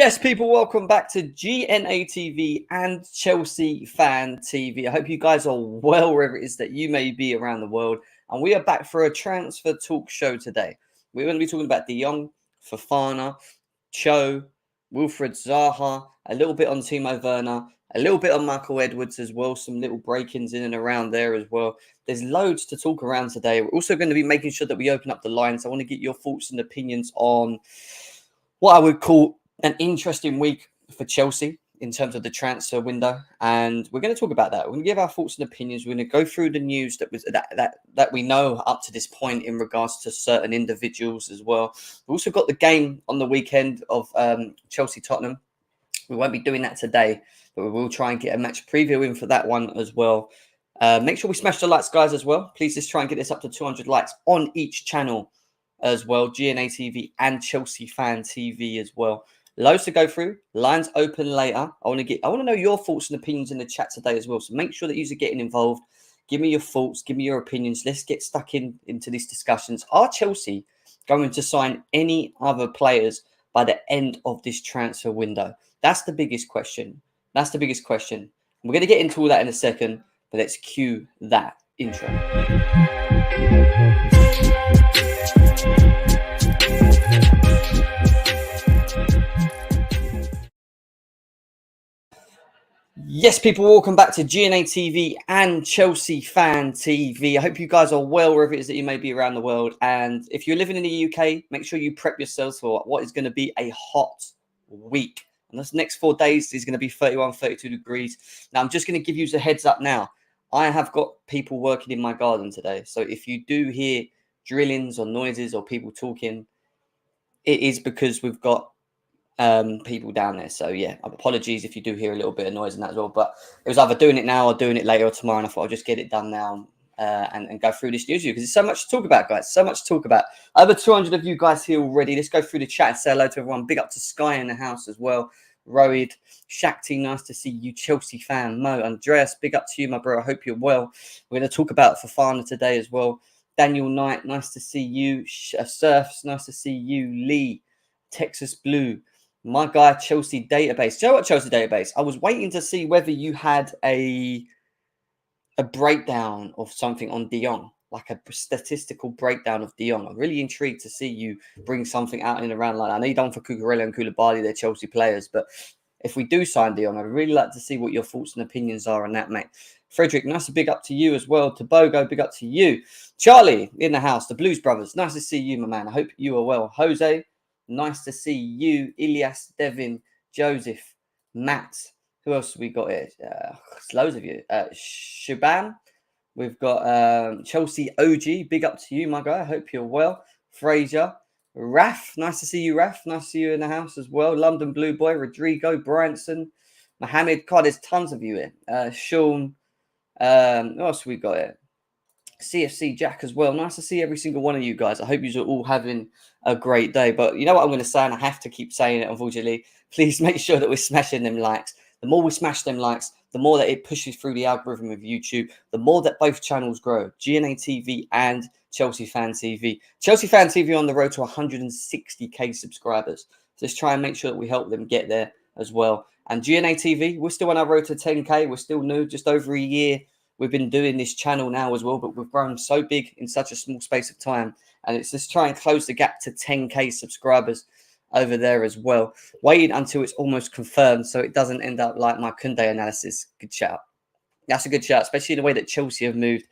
Yes, people, welcome back to GNA TV and Chelsea Fan TV. I hope you guys are well wherever it is that you may be around the world. And we are back for a transfer talk show today. We're going to be talking about De Jong, Fofana, Cho, Wilfried Zaha, a little bit on Timo Werner, a little bit on Michael Edwards as well, some little break-ins in and around there as well. There's loads to talk around today. We're also going to be making sure that we open up the lines. I want to get your thoughts and opinions on what I would call an interesting week for Chelsea in terms of the transfer window, and we're going to talk about that. We're going to give our thoughts and opinions. We're going to go through the news that we know up to this point in regards to certain individuals as well. We've also got the game on the weekend of Chelsea-Tottenham. We won't be doing that today, but we will try and get a match preview in for that one as well. Make sure we smash the likes, guys, as well. Please just try and get this up to 200 likes on each channel as well, GNA TV and Chelsea Fan TV as well. Loads to go through. Lines open later. I want to know your thoughts and opinions in the chat today as well. So make sure that you're getting involved. Give me your thoughts. Give me your opinions. Let's get stuck into these discussions. Are Chelsea going to sign any other players by the end of this transfer window? That's the biggest question. That's the biggest question. We're going to get into all that in a second, but let's cue that intro. Yes, people, welcome back to GNA TV and Chelsea Fan TV. I hope you guys are well wherever it is that you may be around the world. And if you're living in the UK, make sure you prep yourselves for what is going to be a hot week. And this next 4 days is going to be 31, 32 degrees. Now, I'm just going to give you a heads up now. I have got people working in my garden today. So if you do hear drillings or noises or people talking, it is because we've got people down there. So yeah, apologies if you do hear a little bit of noise in that as well, but it was either doing it now or doing it later or tomorrow, and I thought I'll just get it done now and go through this news because there's so much to talk about, guys. So much to talk about. Over 200 of you guys here already. Let's go through the chat and say hello to everyone. Big up to Sky in the house as well. Roid, Shakti, nice to see you. Chelsea fan, Mo, Andreas, big up to you, my bro. I hope you're well. We're going to talk about Fofana today as well. Daniel Knight, nice to see you. Surfs, nice to see you. Lee, Texas Blue, my guy, Chelsea Database. Do you know what, Chelsea Database? I was waiting to see whether you had a breakdown of something on De Jong, like a statistical breakdown of De Jong. I'm really intrigued to see you bring something out in and around like that. I know you're done for Cucurella and Koulibaly, they're Chelsea players, but if we do sign De Jong, I'd really like to see what your thoughts and opinions are on that, mate. Frederick, nice to big up to you as well. Tobogo, big up to you. Charlie, in the house, the Blues Brothers, nice to see you, my man. I hope you are well. Jose, nice to see you. Ilias, Devin, Joseph, Matt. Who else have we got here? There's loads of you. Shaban. We've got Chelsea OG. Big up to you, my guy. I hope you're well. Fraser. Raf. Nice to see you, Raf. Nice to see you in the house as well. London Blue Boy. Rodrigo. Bryanson. Mohammed. God, there's tons of you here. Sean. Who else have we got here? CFC Jack as well. Nice to see every single one of you guys. I hope you're all having a great day. But you know what I'm going to say, and I have to keep saying it, unfortunately. Please make sure that we're smashing them likes. The more we smash them likes, the more that it pushes through the algorithm of YouTube, the more that both channels grow. GNA TV and Chelsea Fan TV. Chelsea Fan TV on the road to 160k subscribers. So let's try and make sure that we help them get there as well. And GNA TV, we're still on our road to 10k. We're still new, just over a year. We've been doing this channel now as well, but we've grown so big in such a small space of time. And it's just try and close the gap to 10k subscribers over there as well. Waiting until it's almost confirmed so it doesn't end up like my Koundé analysis. Good shout. That's a good shout, especially the way that Chelsea have moved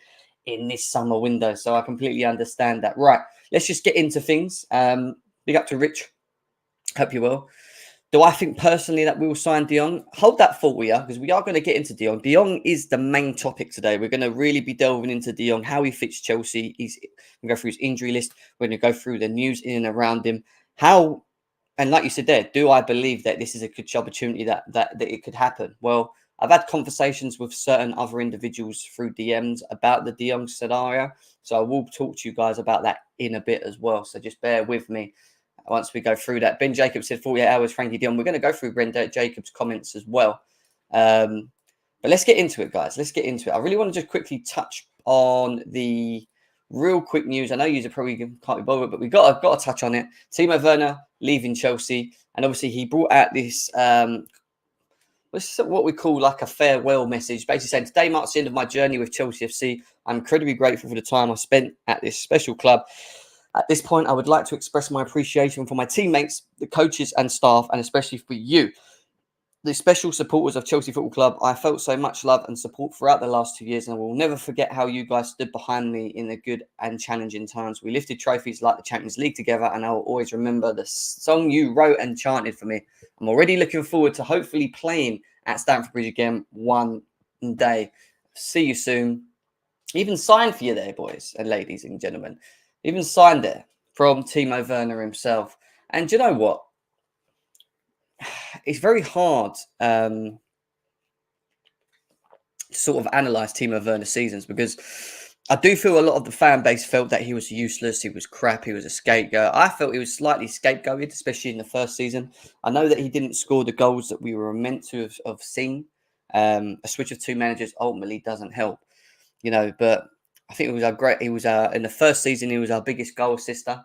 in this summer window. So I completely understand that. Right, let's just get into things. Big up to Rich. Hope you're well. Do I think personally that we will sign De Jong? Hold that thought, because we are going to get into De Jong. De Jong is the main topic today. We're going to really be delving into De Jong, how he fits Chelsea. We're going to go through his injury list. We're going to go through the news in and around him. How, and like you said there, do I believe that this is a good opportunity that it could happen? Well, I've had conversations with certain other individuals through DMs about the De Jong scenario. So I will talk to you guys about that in a bit as well. So just bear with me once we go through that. Ben Jacobs said 48 hours, Frenkie de Jong. We're going to go through Ben Jacobs' comments as well. But let's get into it, guys. Let's get into it. I really want to just quickly touch on the real quick news. I know you probably can't be bothered, but we got to touch on it. Timo Werner leaving Chelsea, and obviously he brought out this what we call like a farewell message, basically saying, today marks the end of my journey with Chelsea FC. I'm incredibly grateful for the time I spent at this special club. At this point, I would like to express my appreciation for my teammates, the coaches and staff, and especially for you, the special supporters of Chelsea Football Club. I felt so much love and support throughout the last 2 years, and I will never forget how you guys stood behind me in the good and challenging times. We lifted trophies like the Champions League together, and I will always remember the song you wrote and chanted for me. I'm already looking forward to hopefully playing at Stamford Bridge again one day. See you soon. Even signed for you there, boys and ladies and gentlemen. Even signed there from Timo Werner himself. And do you know what? It's very hard to sort of analyse Timo Werner's seasons, because I do feel a lot of the fan base felt that he was useless, he was crap, he was a scapegoat. I felt he was slightly scapegoated, especially in the first season. I know that he didn't score the goals that we were meant to have seen. A switch of two managers ultimately doesn't help, but I think it was in the first season, he was our biggest goal assister.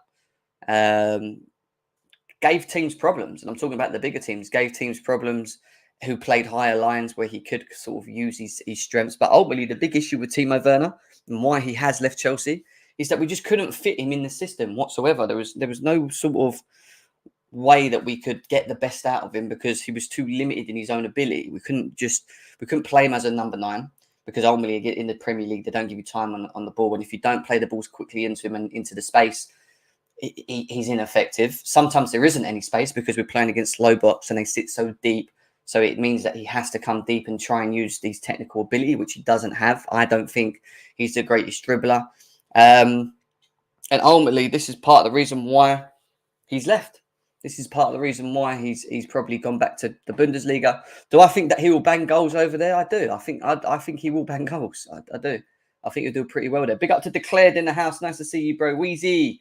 Gave teams problems, and I'm talking about the bigger teams, gave teams problems who played higher lines where he could sort of use his strengths. But ultimately, the big issue with Timo Werner and why he has left Chelsea is that we just couldn't fit him in the system whatsoever. There was no sort of way that we could get the best out of him because he was too limited in his own ability. We couldn't play him as a number 9 because ultimately in the Premier League, they don't give you time on the ball. And if you don't play the balls quickly into him and into the space, he's ineffective. Sometimes there isn't any space because we're playing against low blocks and they sit so deep. So it means that he has to come deep and try and use these technical ability, which he doesn't have. I don't think he's the greatest dribbler. And ultimately, this is part of the reason why he's left. This is part of the reason why he's probably gone back to the Bundesliga. Do I think that he will bang goals over there? I do. I think he will bang goals. I do. I think he'll do pretty well there. Big up to Declared in the house. Nice to see you, bro. Wheezy.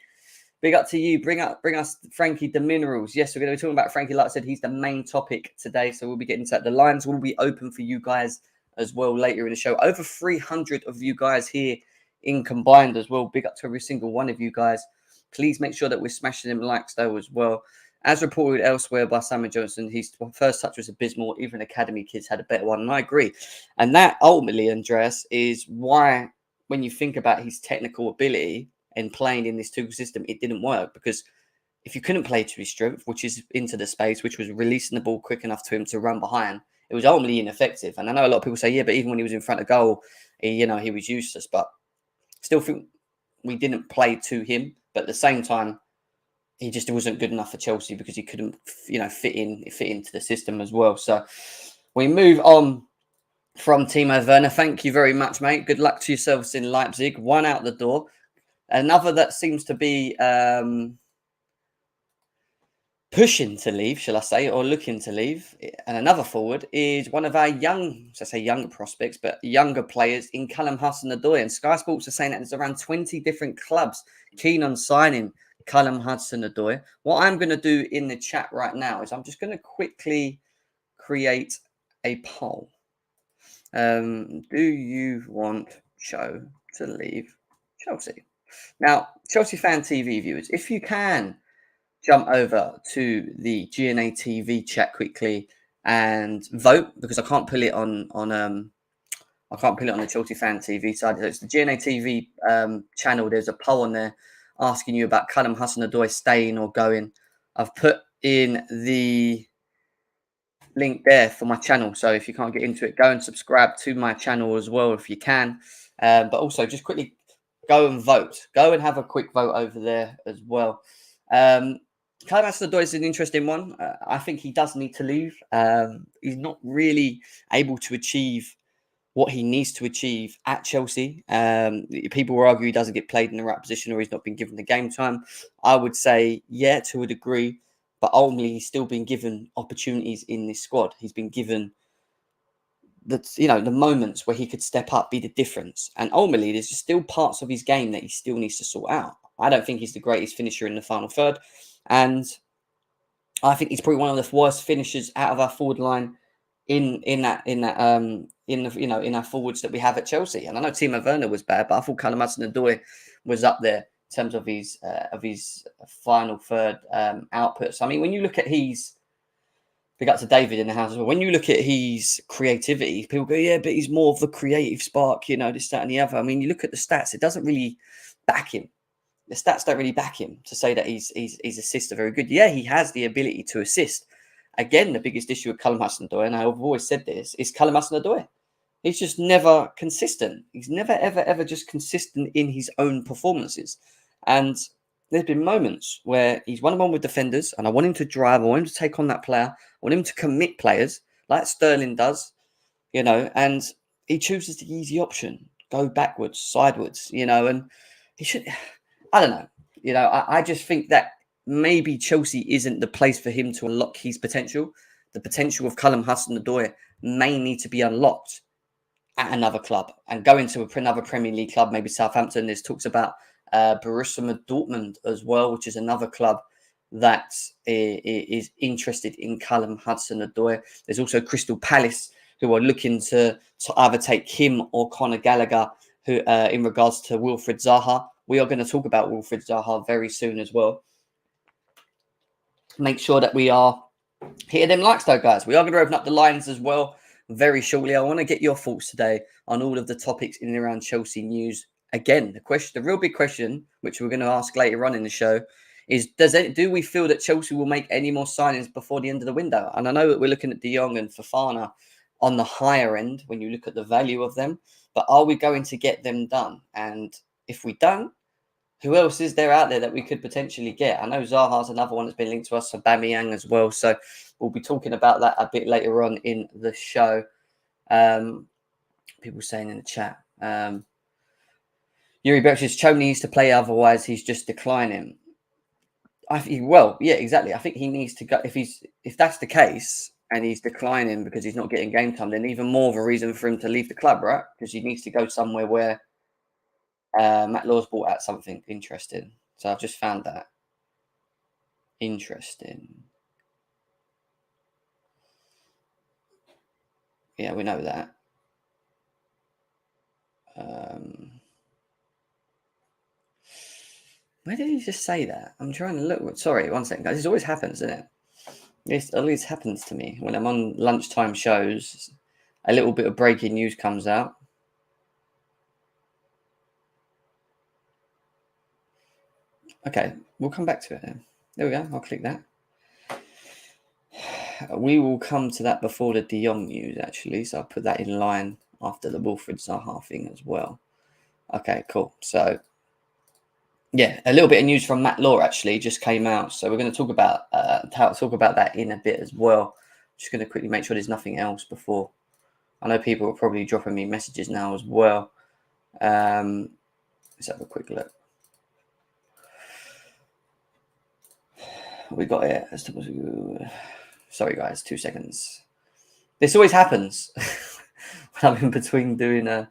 Big up to you. Bring us Frenkie de Minerals. Yes, we're going to be talking about Frenkie. Like I said, he's the main topic today. So we'll be getting to that. The lines will be open for you guys as well later in the show. Over 300 of you guys here in combined as well. Big up to every single one of you guys. Please make sure that we're smashing them likes though as well. As reported elsewhere by Simon Johnson, his first touch was abysmal. Even academy kids had a better one. And I agree. And that ultimately, Andreas, is why when you think about his technical ability and playing in this two system, it didn't work, because if you couldn't play to his strength, which is into the space, which was releasing the ball quick enough to him to run behind, it was ultimately ineffective. And I know a lot of people say, yeah, but even when he was in front of goal, he was useless. But still think we didn't play to him. But at the same time, he just wasn't good enough for Chelsea because he couldn't, fit into the system as well. So we move on from Timo Werner. Thank you very much, mate. Good luck to yourselves in Leipzig. One out the door. Another that seems to be pushing to leave, shall I say, or looking to leave, and another forward is one of our younger prospects, but younger players in Callum Hudson-Odoi. And Sky Sports are saying that there's around 20 different clubs keen on signing Callum Hudson-Odoi. What I'm going to do in the chat right now is I'm just going to quickly create a poll. Do you want Joe to leave Chelsea? Now, Chelsea Fan TV viewers, if you can jump over to the GNA TV chat quickly and vote, because I can't pull it on the Chelsea Fan TV side. It's the GNA TV channel. There's a poll on there asking you about Callum Hudson-Odoi staying or going. I've put in the link there for my channel, so if you can't get into it, go and subscribe to my channel as well if you can. But also, just quickly go and vote. Go and have a quick vote over there as well. Callum Hudson-Odoi is an interesting one. I think he does need to leave. He's not really able to achieve what he needs to achieve at Chelsea. People will argue he doesn't get played in the right position or he's not been given the game time. I would say, yeah, to a degree, but ultimately he's still been given opportunities in this squad. He's been given the moments where he could step up, be the difference. And ultimately, there's just still parts of his game that he still needs to sort out. I don't think he's the greatest finisher in the final third. And I think he's probably one of the worst finishers out of our forward line in our forwards that we have at Chelsea. And I know Timo Werner was bad, but I thought Callum Hudson-Odoi was up there in terms of his final third output. So I mean, when you look at big up to David in the house as well. When you look at his creativity, people go, yeah, but he's more of the creative spark, this, that, and the other. I mean, you look at the stats, it doesn't really back him. The stats don't really back him to say that his assists are very good. Yeah, he has the ability to assist. Again, the biggest issue with Callum Hudson-Odoi, and I've always said this, is Callum Hudson-Odoi. He's just never consistent. He's never, ever, ever just consistent in his own performances. And there's been moments where he's one-on-one with defenders, and I want him to drive, I want him to take on that player, I want him to commit players, like Sterling does, and he chooses the easy option, go backwards, sideways, and he should, I don't know, I just think that maybe Chelsea isn't the place for him to unlock his potential. The potential of Callum Hudson-Odoi may need to be unlocked at another club and go into another Premier League club, maybe Southampton. There's talks about Borussia Dortmund as well, which is another club that is interested in Callum Hudson-Odoi. There's also Crystal Palace, who are looking to either take him or Conor Gallagher, who in regards to Wilfried Zaha. We are going to talk about Wilfried Zaha very soon as well. Make sure that we are hitting them likes though, guys. We are going to open up the lines as well very shortly. I want to get your thoughts today on all of the topics in and around Chelsea news. Again, the real big question, which we're going to ask later on in the show, is do we feel that Chelsea will make any more signings before the end of the window? And I know that we're looking at De Jong and Fofana on the higher end when you look at the value of them, but are we going to get them done? And if we don't, who else is there out there that we could potentially get? I know Zaha's another one that's been linked to us, Aubameyang as well. So we'll be talking about that a bit later on in the show. People saying in the chat, Yuri Berkshire, Cho needs to play, otherwise he's just declining. Yeah, exactly. I think he needs to go. If that's the case and he's declining because he's not getting game time, then even more of a reason for him to leave the club, right? Because he needs to go somewhere where Matt Law's brought out something interesting. So I've just found that interesting. Yeah, we know that. Where did he just say that? I'm trying to look. Sorry, one second, guys. This always happens, isn't it? This always happens to me when I'm on lunchtime shows. A little bit of breaking news comes out. Okay, we'll come back to it then. There we go. I'll click that. We will come to that before the De Jong news, actually. So I'll put that in line after the Wilfried Zaha thing as well. Okay, cool. So, yeah, a little bit of news from Matt Law actually just came out. So we're going to talk about that in a bit as well. Just going to quickly make sure there's nothing else before. I know people are probably dropping me messages now as well. Let's have a quick look. We got it. Sorry, guys, 2 seconds. This always happens when I'm in between doing a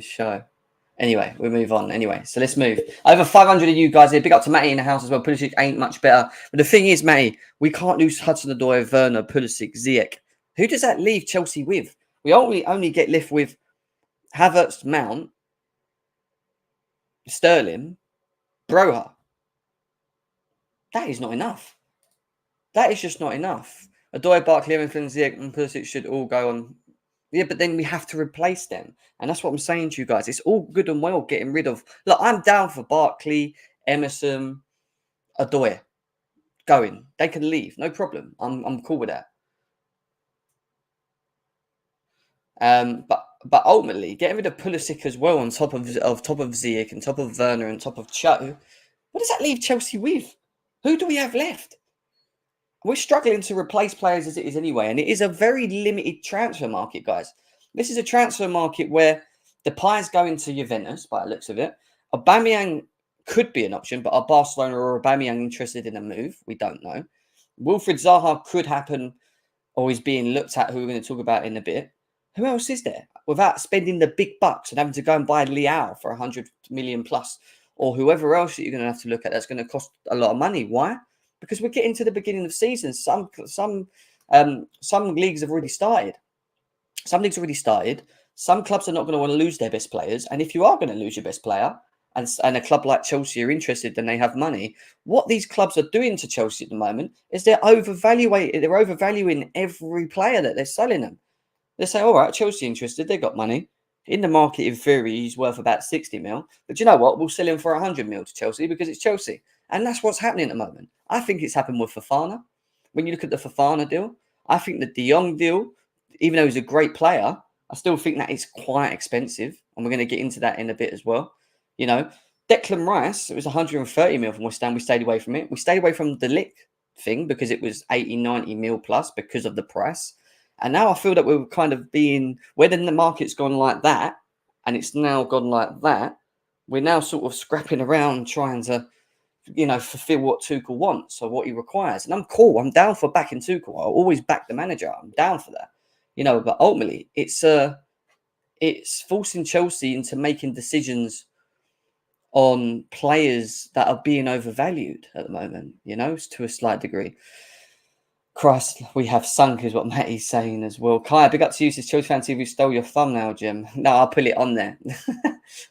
show. Anyway, we move on. Anyway, so let's move. Over 500 of you guys here. Big up to Matty in the house as well. Pulisic ain't much better. But the thing is, Matty, we can't lose Hudson-Odoi, Werner, Pulisic, Ziyech. Who does that leave Chelsea with? We only get left with Havertz, Mount, Sterling, Broha. That is not enough. That is just not enough. Odoi, Barkley, Lewin, Ziyech, and Pulisic should all go on. Yeah, but then we have to replace them. And that's what I'm saying to you guys. It's all good and well getting rid of... Look, I'm down for Barkley, Emerson, Odoi going. They can leave. No problem. I'm cool with that. But ultimately, getting rid of Pulisic as well on top of Ziyech and top of Werner and top of Cho, what does that leave Chelsea with? Who do we have left? We're struggling to replace players as it is anyway, and it is a very limited transfer market, guys. This is a transfer market where the pie's going to Juventus, by the looks of it. Aubameyang could be an option, but are Barcelona or Aubameyang interested in a move? We don't know. Wilfried Zaha could happen, or is being looked at, who we're going to talk about in a bit. Who else is there? Without spending the big bucks and having to go and buy Leao for 100 million plus, or whoever else that you're going to have to look at, that's going to cost a lot of money. Why? Because we're getting to the beginning of the season. Some Some leagues have already started. Some clubs are not going to want to lose their best players. And if you are going to lose your best player, and a club like Chelsea are interested and they have money, what these clubs are doing to Chelsea at the moment is they're overvaluing every player that they're selling them. They say, all right, Chelsea interested, they've got money. In the market, in theory, he's worth about 60 mil. But you know what? We'll sell him for 100 mil to Chelsea because it's Chelsea. And that's what's happening at the moment. I think it's happened with Fofana. When you look at the Fofana deal, I think the De Jong deal, even though he's a great player, I still think that is quite expensive. And we're going to get into that in a bit as well. You know, Declan Rice, it was 130 mil from West Ham. We stayed away from it. We stayed away from the Lick thing because it was 80, 90 mil plus because of the price. And now I feel that we're kind of being, where then the market's gone like that, and it's now gone like that, we're now sort of scrapping around trying to, you know, fulfill what Tuchel wants or what he requires. And I'm cool. I'm down for backing Tuchel. I'll always back the manager. I'm down for that. You know, but ultimately, it's forcing Chelsea into making decisions on players that are being overvalued at the moment, you know, to a slight degree. Christ, we have sunk, is what Matty's saying as well. Kai, big up to you, says Chelsea Fan TV stole your thumbnail, Jim. No, I'll put it on there.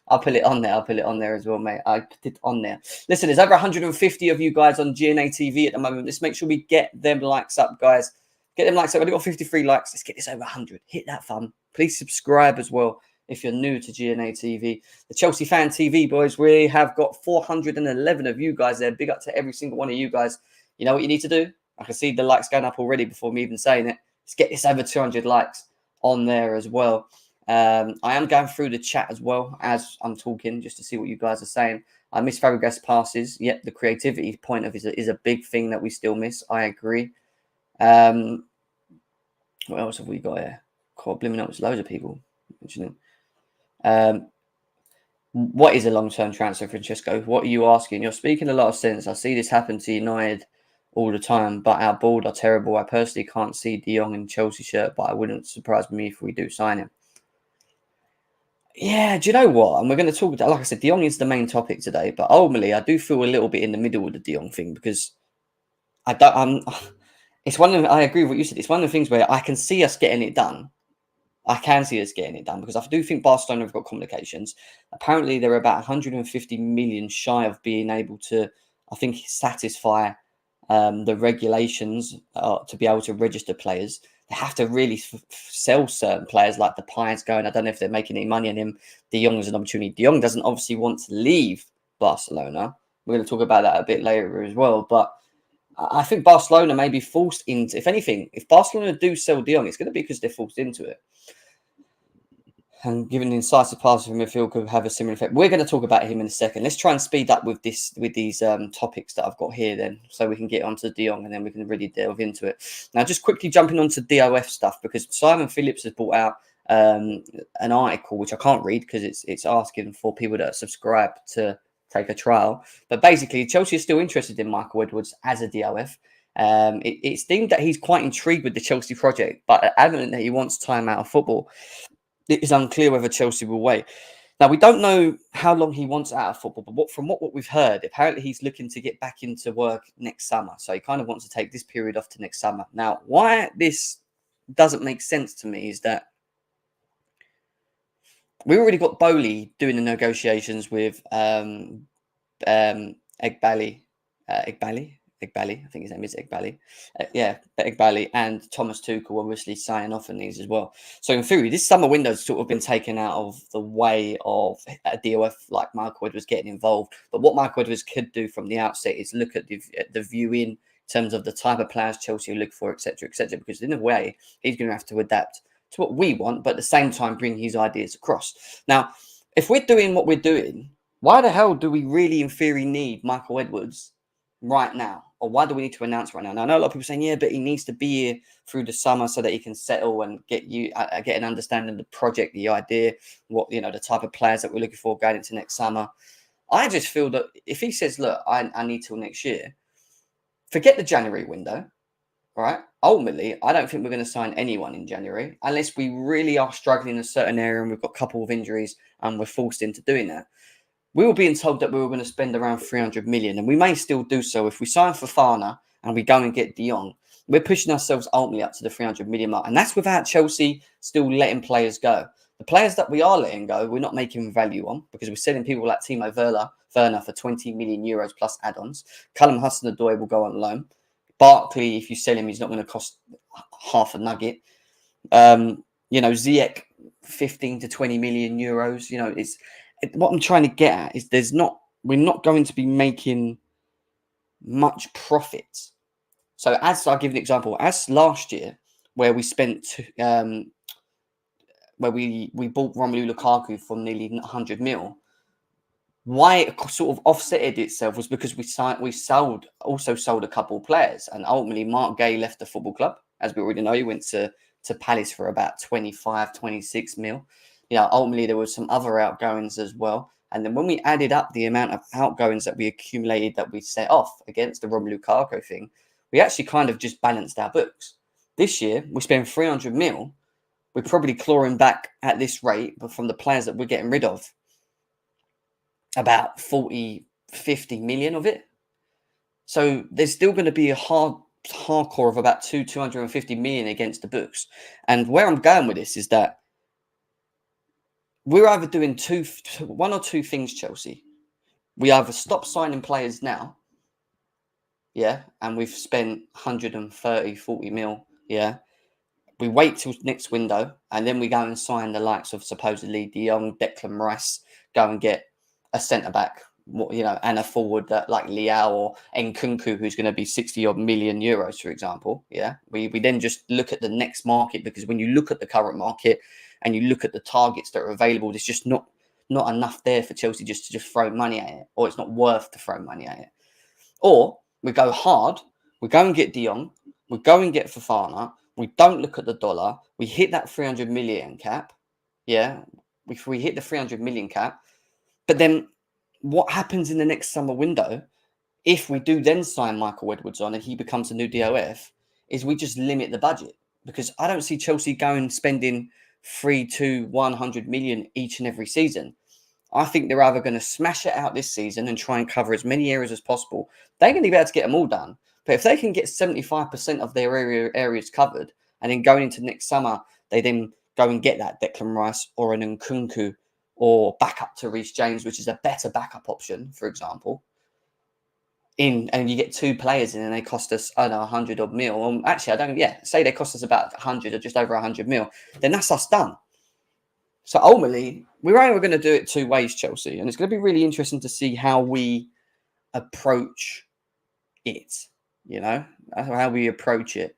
I'll put it on there as well, mate. I put it on there. Listen, there's over 150 of you guys on GNA TV at the moment. Let's make sure we get them likes up, guys. Get them likes up. We've got 53 likes. Let's get this over 100. Hit that thumb. Please subscribe as well if you're new to GNA TV. The Chelsea Fan TV, boys, we have got 411 of you guys there. Big up to every single one of you guys. You know what you need to do? I can see the likes going up already before me even saying it. Let's get this over 200 likes on there as well. I am going through the chat as well as I'm talking just to see what you guys are saying. I miss Fabregas passes. Yep, the creativity point of is a big thing that we still miss. I agree. What else have we got here? God, blimey, there's loads of people mentioning. What is a long-term transfer, Francesco? What are you asking? You're speaking a lot of sense. I see this happen to United all the time, but our board are terrible. I personally can't see De Jong in Chelsea shirt, but it wouldn't surprise me if we do sign him. Yeah, do you know what? And we're going to talk about, like I said, De Jong is the main topic today, but ultimately I do feel a little bit in the middle with the De Jong thing because it's one of, I agree with what you said. It's one of the things where I can see us getting it done. I can see us getting it done because I do think Barcelona have got complications. Apparently, they're about 150 million shy of being able to, I think, satisfy the regulations to be able to register players. They have to really sell certain players like the Pies going. I don't know if they're making any money on him. De Jong is an opportunity. De Jong doesn't obviously want to leave Barcelona. We're going to talk about that a bit later as well. But I think Barcelona may be forced into, if anything, if Barcelona do sell De Jong, it's going to be because they're forced into it. And giving an incisive pass from midfield could have a similar effect. We're going to talk about him in a second. Let's try and speed up with these topics that I've got here then, so we can get onto De Jong and then we can really delve into it. Now, just quickly jumping onto DOF stuff, because Simon Phillips has brought out an article, which I can't read because it's asking for people that subscribe to take a trial. But basically, Chelsea is still interested in Michael Edwards as a DOF. It's deemed that he's quite intrigued with the Chelsea project, but adamant that he wants time out of football. It is unclear whether Chelsea will wait. Now, we don't know how long he wants out of football, but from what we've heard, apparently he's looking to get back into work next summer. So he kind of wants to take this period off to next summer. Now, why this doesn't make sense to me is that we already got Bowley doing the negotiations with Egbali. I think his name is Egbali. Egbali and Thomas Tuchel obviously signing off on these as well. So in theory, this summer window has sort of been taken out of the way of a DOF like Michael Edwards getting involved. But what Michael Edwards could do from the outset is look at the viewing in terms of the type of players Chelsea look for, etc., etc. Because in a way, he's going to have to adapt to what we want, but at the same time bring his ideas across. Now, if we're doing what we're doing, why the hell do we really, in theory, need Michael Edwards right now? Or why do we need to announce right now? Now, I know a lot of people saying, yeah, but he needs to be here through the summer so that he can settle and get an understanding of the project, the idea, what, the type of players that we're looking for going into next summer. I just feel that if he says, look, I need till next year, forget the January window, all right? Ultimately, I don't think we're going to sign anyone in January unless we really are struggling in a certain area and we've got a couple of injuries and we're forced into doing that. We were being told that we were going to spend around 300 million, and we may still do so if we sign Fofana and we go and get De Jong. we're pushing ourselves ultimately up to the 300 million mark. And that's without Chelsea still letting players go. The players that we are letting go, we're not making value on because we're selling people like Timo Werner for 20 million euros plus add-ons. Callum Hudson-Odoi will go on loan. Barkley, if you sell him, he's not going to cost half a nugget. Ziyech, 15 to 20 million euros. What I'm trying to get at is we're not going to be making much profit. So I'll give an example, as last year where we spent, where we bought Romelu Lukaku for nearly 100 mil, why it sort of offsetted itself was because we sold a couple of players, and ultimately Mark Gay left the football club. As we already know, he went to Palace for about 25, 26 mil. Ultimately there was some other outgoings as well. And then when we added up the amount of outgoings that we accumulated, that we set off against the Romelu Lukaku thing, we actually kind of just balanced our books. This year, we spend 300 mil. We're probably clawing back at this rate, but from the players that we're getting rid of, about 40, 50 million of it. So there's still going to be a hardcore of about 250 million against the books. And where I'm going with this is that we're either doing one or two things, Chelsea. We either stop signing players now, and we've spent 130, 40 mil, we wait till next window, and then we go and sign the likes of supposedly De Jong, Declan Rice, go and get a centre-back, and a forward that like Leao or Nkunku, who's going to be 60-odd million euros, for example, We then just look at the next market, because when you look at the current market and you look at the targets that are available, there's just not enough there for Chelsea just to throw money at it, or it's not worth to throw money at it. Or we go hard, we go and get De Jong, we go and get Fofana, we don't look at the dollar, we hit that 300 million cap, we hit the 300 million cap, but then what happens in the next summer window, if we do then sign Michael Edwards on and he becomes a new DOF, is we just limit the budget, because I don't see Chelsea spending 3 to 100 million each and every season. I think they're either going to smash it out this season and try and cover as many areas as possible. They're going to be able to get them all done. But if they can get 75% of their areas covered, and then going into next summer, they then go and get that Declan Rice or an Nkunku or backup to Reece James, which is a better backup option, for example, and you get two players in and they cost us, 100 odd mil. Actually, say they cost us about 100 or just over 100 mil, then that's us done. So ultimately, we're only going to do it two ways, Chelsea. And it's going to be really interesting to see how we approach it, how we approach it.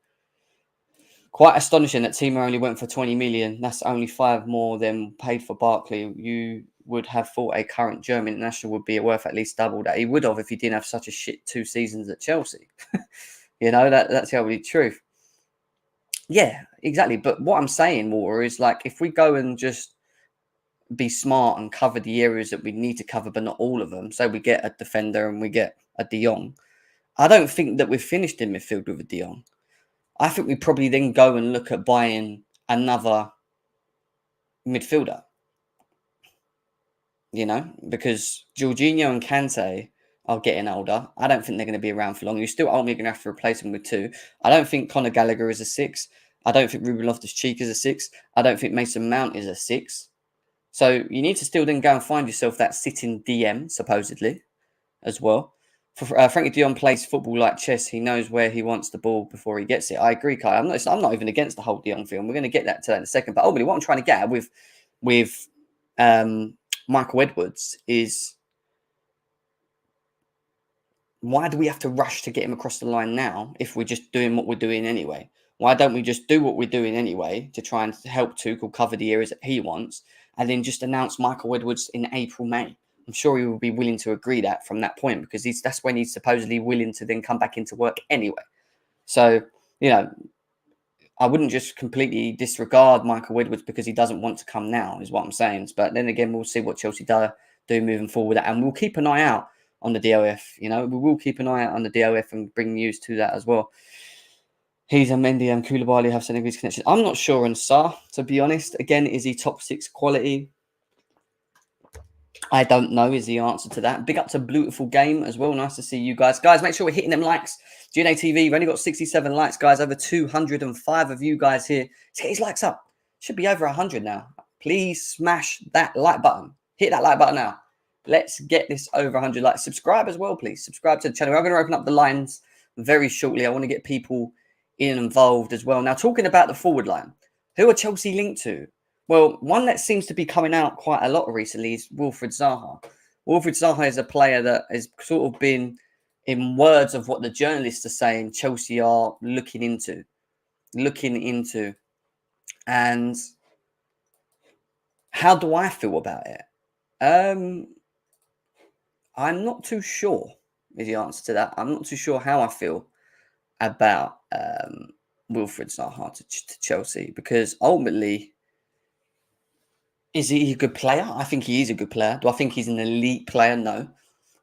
Quite astonishing that Timo only went for 20 million. That's only 5 more than paid for Barkley. You would have thought a current German international would be worth at least double that. He would have if he didn't have such a shit 2 seasons at Chelsea. That's the only truth. Yeah, exactly. But what I'm saying, Walter, is like, if we go and just be smart and cover the areas that we need to cover, but not all of them. So we get a defender and we get a De Jong. I don't think that we've finished in midfield with a De Jong. I think we probably then go and look at buying another midfielder. Because Jorginho and Kante are getting older. I don't think they're going to be around for long. You're still only going to have to replace them with 2. I don't think Conor Gallagher is a 6. I don't think Ruben Loftus-Cheek is a 6. I don't think Mason Mount is a 6. So you need to still then go and find yourself that sitting DM, supposedly, as well. Frenkie de Jong plays football like chess. He knows where he wants the ball before he gets it. I agree, Kai. I'm not even against the whole de Jong film. We're going to get that to that in a second. But ultimately, what I'm trying to get at with Michael Edwards is, why do we have to rush to get him across the line now if we're just doing what we're doing anyway? Why don't we just do what we're doing anyway to try and help Tuchel cover the areas that he wants, and then just announce Michael Edwards in April, May? I'm sure he will be willing to agree that from that point, because that's when he's supposedly willing to then come back into work anyway. So, I wouldn't just completely disregard Michael Edwards because he doesn't want to come now, is what I'm saying. But then again, we'll see what Chelsea do moving forward. And we'll keep an eye out on the DOF. We will keep an eye out on the DOF and bring news to that as well. He's a Mendy and Koulibaly have some English connections. I'm not sure on Sarr, to be honest. Again, is he top 6 quality? I don't know is the answer to that. Big up to Beautiful Game as well. Nice to see you guys. Guys, make sure we're hitting them likes. GNA TV, we've only got 67 likes, guys. Over 205 of you guys here. Let's get his likes up. Should be over 100 now. Please smash that like button. Hit that like button now. Let's get this over 100 likes. Subscribe as well, please. Subscribe to the channel. We're going to open up the lines very shortly. I want to get people involved as well. Now, talking about the forward line, who are Chelsea linked to? Well, one that seems to be coming out quite a lot recently is Wilfried Zaha. Wilfried Zaha is a player that has sort of been, in words of what the journalists are saying, Chelsea are looking into. And how do I feel about it? I'm not too sure is the answer to that. I'm not too sure how I feel about Wilfried Zaha to Chelsea, because ultimately, is he a good player? I think he is a good player. Do I think he's an elite player? No.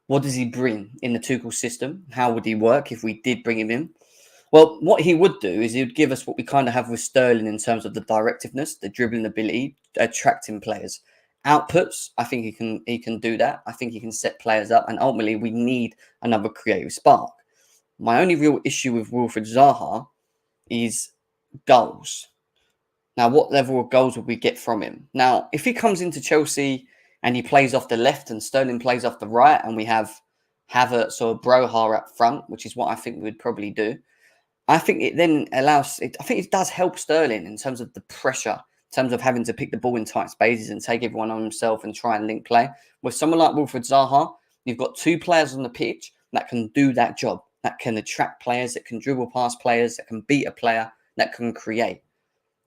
What does he bring in the Tuchel system? How would he work if we did bring him in? Well, what he would do is he would give us what we kind of have with Sterling in terms of the directiveness, the dribbling ability, attracting players. Outputs, I think he can do that. I think he can set players up, and ultimately we need another creative spark. My only real issue with Wilfried Zaha is goals. Now, what level of goals would we get from him? Now, if he comes into Chelsea and he plays off the left and Sterling plays off the right, and we have Havertz or Broha up front, which is what I think we would probably do, I think it then allows, I think it does help Sterling in terms of the pressure, in terms of having to pick the ball in tight spaces and take everyone on himself and try and link play. With someone like Wilfried Zaha, you've got two players on the pitch that can do that job, that can attract players, that can dribble past players, that can beat a player, that can create.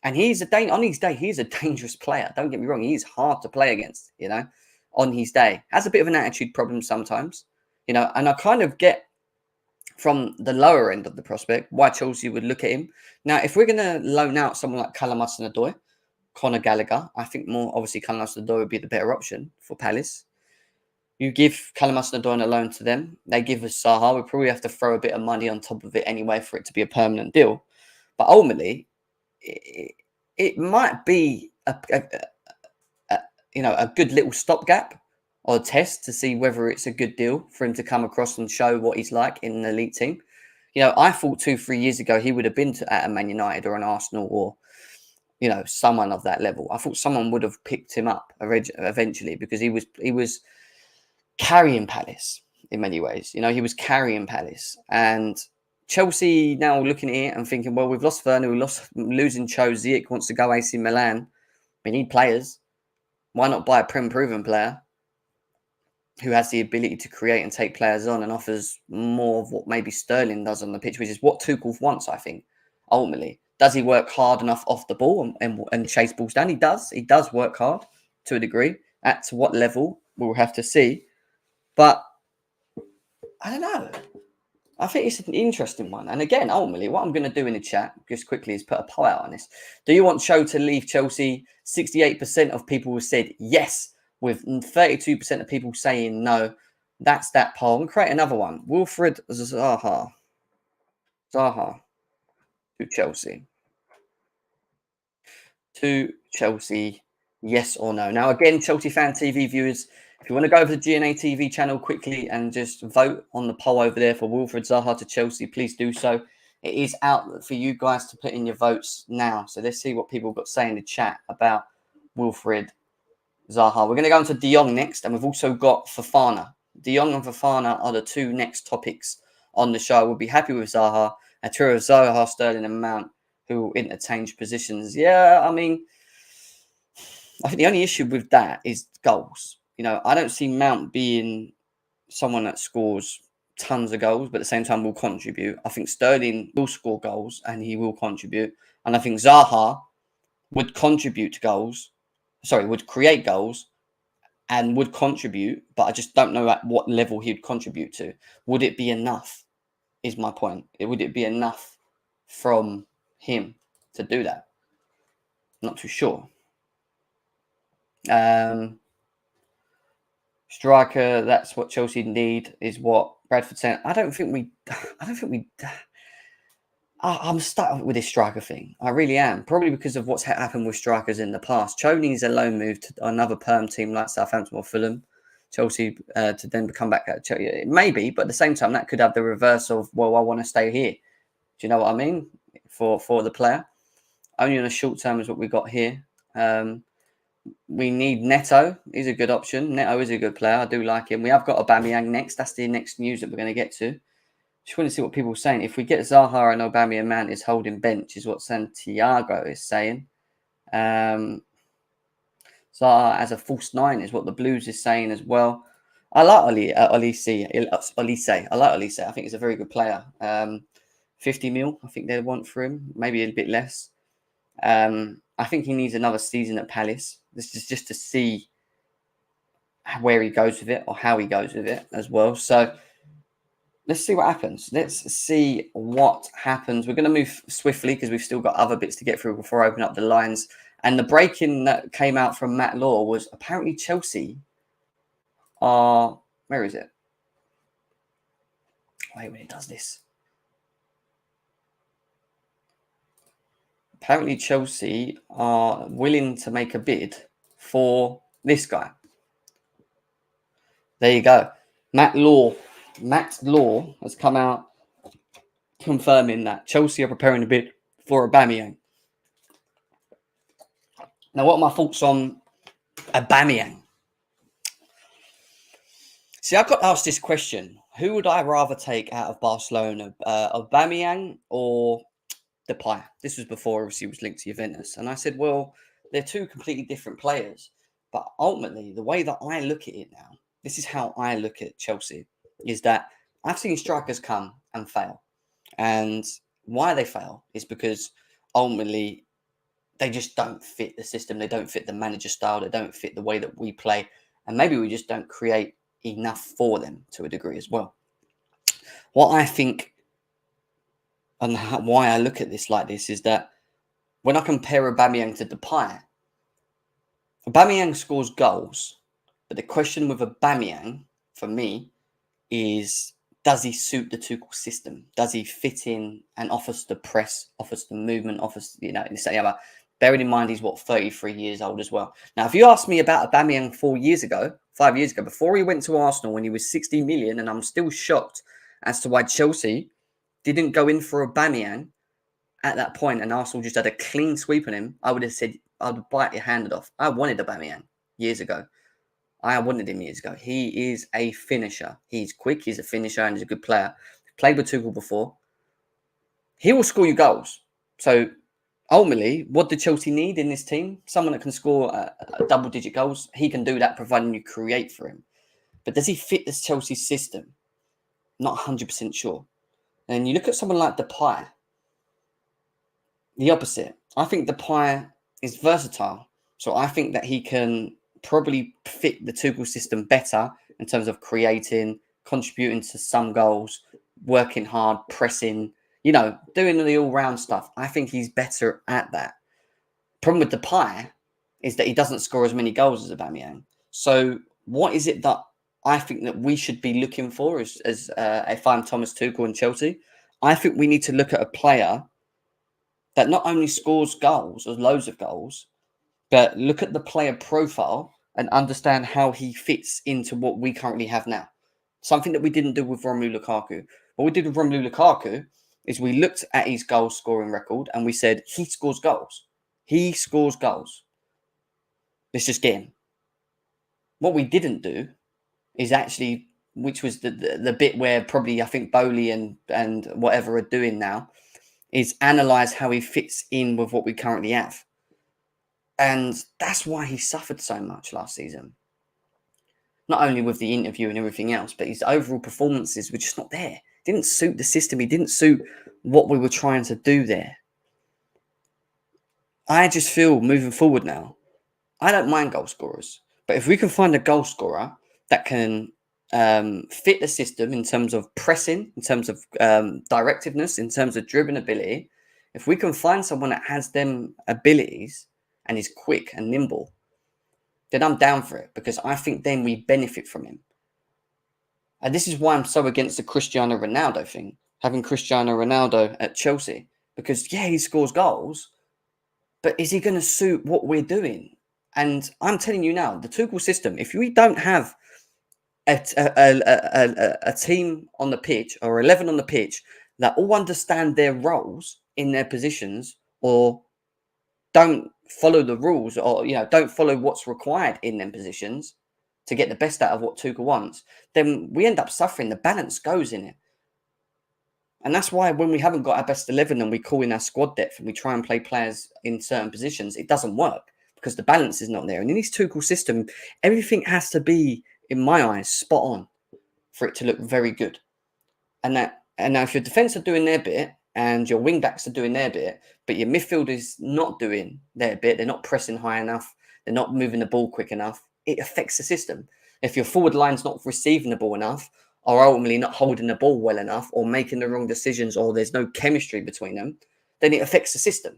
And on his day, he's a dangerous player. Don't get me wrong. He's hard to play against, on his day. Has a bit of an attitude problem sometimes, and I kind of get from the lower end of the prospect why Chelsea would look at him. Now, if we're going to loan out someone like Hudson-Odoi, Conor Gallagher, I think more obviously Hudson-Odoi would be the better option for Palace. You give Hudson-Odoi on a loan to them. They give us Zaha. We probably have to throw a bit of money on top of it anyway for it to be a permanent deal. But ultimately, it might be a good little stopgap or a test to see whether it's a good deal for him to come across and show what he's like in an elite team. I thought 2-3 years ago he would have been at a Man United or an Arsenal or someone of that level. I thought someone would have picked him up eventually, because he was carrying Palace in many ways. He was carrying Palace, and Chelsea now looking at it and thinking, well, we've lost Werner, losing Cho, Ziyech wants to go AC Milan. We need players. Why not buy a proven player who has the ability to create and take players on and offers more of what maybe Sterling does on the pitch, which is what Tuchel wants, I think, ultimately. Does he work hard enough off the ball and chase balls down? He does. He does work hard to a degree. At what level, we'll have to see. But I don't know. I think it's an interesting one. And again, ultimately, what I'm going to do in the chat, just quickly, is put a poll out on this. Do you want Cho to leave Chelsea? 68% of people have said yes, with 32% of people saying no. That's that poll. I'm going to create another one. Wilfried Zaha. Zaha to Chelsea. To Chelsea, yes or no? Now, again, Chelsea Fan TV viewers, if you want to go over to the GNA TV channel quickly and just vote on the poll over there for Wilfried Zaha to Chelsea, please do so. It is out for you guys to put in your votes now. So let's see what people got to say in the chat about Wilfried Zaha. We're going to go on to De Jong next, and we've also got Fofana. De Jong and Fofana are the two next topics on the show. We'll be happy with Zaha. A trio of Zaha, Sterling and Mount, who will interchange positions. Yeah, I mean, I think the only issue with that is goals. I don't see Mount being someone that scores tons of goals, but at the same time will contribute. I think Sterling will score goals and he will contribute. And I think Zaha would contribute to goals. Would create goals and would contribute, but I just don't know at what level he'd contribute to. Would it be enough, is my point. Would it be enough from him to do that? Not too sure. Striker, that's what Chelsea need, is what Bradford saying. I'm stuck with this striker thing. I really am. Probably because of what's happened with strikers in the past. Cho needs a loan move to another perm team like Southampton or Fulham. Chelsea to then come back at Chelsea. Maybe, but at the same time, that could have the reverse of, well, I want to stay here. Do you know what I mean? For the player. Only on a short term is what we got here. We need Neto. He's a good option. Neto is a good player. I do like him. We have got Aubameyang next. That's the next news that we're going to get to. Just want to see what people are saying. If we get Zaha and Aubameyang is holding bench, is what Santiago is saying. Zaha as a false 9 is what the Blues is saying as well. I like Olise. I like Olise. I think he's a very good player. 50 mil, I think they want for him. Maybe a bit less. I think he needs another season at Palace. This is just to see where he goes with it or how he goes with it as well. So let's see what happens. Let's see what happens. We're going to move swiftly because we've still got other bits to get through before I open up the lines. And the breaking that came out from Matt Law was apparently Chelsea are... Where is it? Wait when it does this. Apparently Chelsea are willing to make a bid for this guy. There you go. Matt Law has come out confirming that Chelsea are preparing a bid for Aubameyang. Now, what are my thoughts on Aubameyang? See, I got asked this question. Who would I rather take out of Barcelona? Aubameyang or Depay? This was before, obviously, it was linked to Juventus. And I said, well, they're two completely different players. But ultimately, the way that I look at it now, this is how I look at Chelsea, is that I've seen strikers come and fail. And why they fail is because ultimately they just don't fit the system. They don't fit the manager style. They don't fit the way that we play. And maybe we just don't create enough for them to a degree as well. What I think and why I look at this like this is that when I compare Aubameyang to Depay, Aubameyang scores goals. But the question with Aubameyang, for me, is does he suit the Tuchel system? Does he fit in and offers the press, offers the movement, offers, bearing in mind he's 33 years old as well. Now, if you asked me about Aubameyang 5 years ago, before he went to Arsenal when he was 60 million, and I'm still shocked as to why Chelsea didn't go in for Aubameyang at that point and Arsenal just had a clean sweep on him, I would have said, I would bite your hand off. I wanted Aubameyang years ago. He is a finisher. He's quick, he's a finisher, and he's a good player. Played with Tuchel before. He will score you goals. So ultimately, what do Chelsea need in this team? Someone that can score double-digit goals. He can do that providing you create for him. But does he fit this Chelsea system? Not 100% sure. And you look at someone like Depay, the opposite. I think Depay is versatile. So I think that he can probably fit the Tuchel system better in terms of creating, contributing to some goals, working hard, pressing, doing the all-round stuff. I think he's better at that. Problem with Depay is that he doesn't score as many goals as Aubameyang. So what is it that I think that we should be looking for as if I'm Thomas Tuchel and Chelsea? I think we need to look at a player that not only scores goals or loads of goals, but look at the player profile and understand how he fits into what we currently have now. Something that we didn't do with Romelu Lukaku. What we did with Romelu Lukaku is we looked at his goal scoring record and we said, he scores goals. He scores goals. Let's just get him. What we didn't do is actually, which was the bit where probably I think Bowley and whatever are doing now, is analyse how he fits in with what we currently have. And that's why he suffered so much last season. Not only with the interview and everything else, but his overall performances were just not there. Didn't suit the system. He didn't suit what we were trying to do there. I just feel moving forward now, I don't mind goal scorers. But if we can find a goal scorer that can fit the system in terms of pressing, in terms of directiveness, in terms of dribbling ability, if we can find someone that has them abilities and is quick and nimble, then I'm down for it because I think then we benefit from him. And this is why I'm so against the Cristiano Ronaldo thing, having Cristiano Ronaldo at Chelsea. Because, yeah, he scores goals, but is he going to suit what we're doing? And I'm telling you now, the Tuchel system, if we don't have a team on the pitch or 11 on the pitch that all understand their roles in their positions or don't follow the rules or don't follow what's required in them positions to get the best out of what Tuchel wants, then we end up suffering. The balance goes in it. And that's why when we haven't got our best 11 and we call in our squad depth and we try and play players in certain positions, it doesn't work because the balance is not there. And in this Tuchel system, everything has to be, in my eyes, spot on for it to look very good. And now if your defence are doing their bit and your wing backs are doing their bit, but your midfield is not doing their bit, they're not pressing high enough, they're not moving the ball quick enough, it affects the system. If your forward line's not receiving the ball enough, or ultimately not holding the ball well enough, or making the wrong decisions, or there's no chemistry between them, then it affects the system.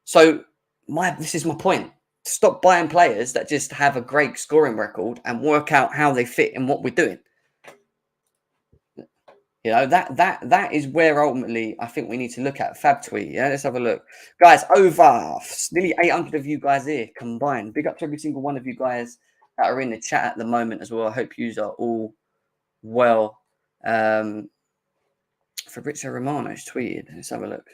So this is my point. Stop buying players that just have a great scoring record and work out how they fit in what we're doing. That is where ultimately I think we need to look at. Fab tweet. Yeah, let's have a look. Guys, over nearly 800 of you guys here combined. Big up to every single one of you guys that are in the chat at the moment as well. I hope you are all well. Fabrizio Romano's tweeted. Let's have a look.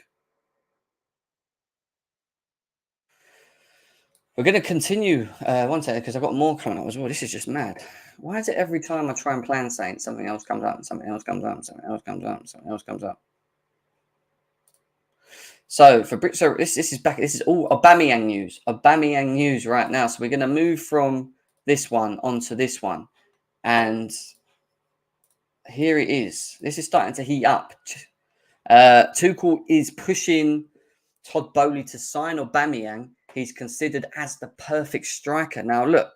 We're going to continue one second because I've got more coming up as well. This is just mad. Why is it every time I try and plan something else comes up and something else comes up and something else comes up and something else comes up? So Fabrizio, this is back. This is all Aubameyang news. Aubameyang news right now. So we're going to move from this one onto this one, and here it is. This is starting to heat up. Tuchel is pushing Todd Boehly to sign Aubameyang. He's considered as the perfect striker. Now, look,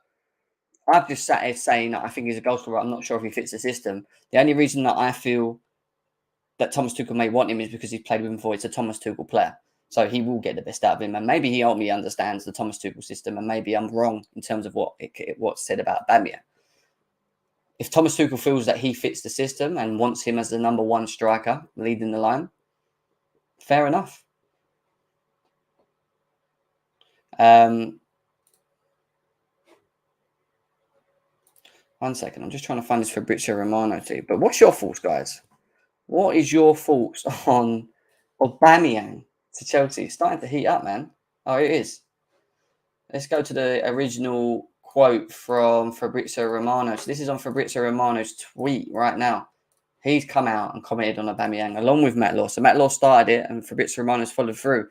I've just sat here saying that I think he's a goal scorer. I'm not sure if he fits the system. The only reason that I feel that Thomas Tuchel may want him is because he's played with him before. It's a Thomas Tuchel player. So he will get the best out of him. And maybe he only understands the Thomas Tuchel system. And maybe I'm wrong in terms of what's said about Aubameyang. If Thomas Tuchel feels that he fits the system and wants him as the number one striker leading the line, fair enough. One second. I'm just trying to find this Fabrizio Romano too. But what's your thoughts, guys? What is your thoughts on Aubameyang to Chelsea? It's starting to heat up, man. Oh, it is. Let's go to the original quote from Fabrizio Romano. So this is on Fabrizio Romano's tweet right now. He's come out and commented on Aubameyang along with Matt Law. So Matt Law started it and Fabrizio Romano's followed through.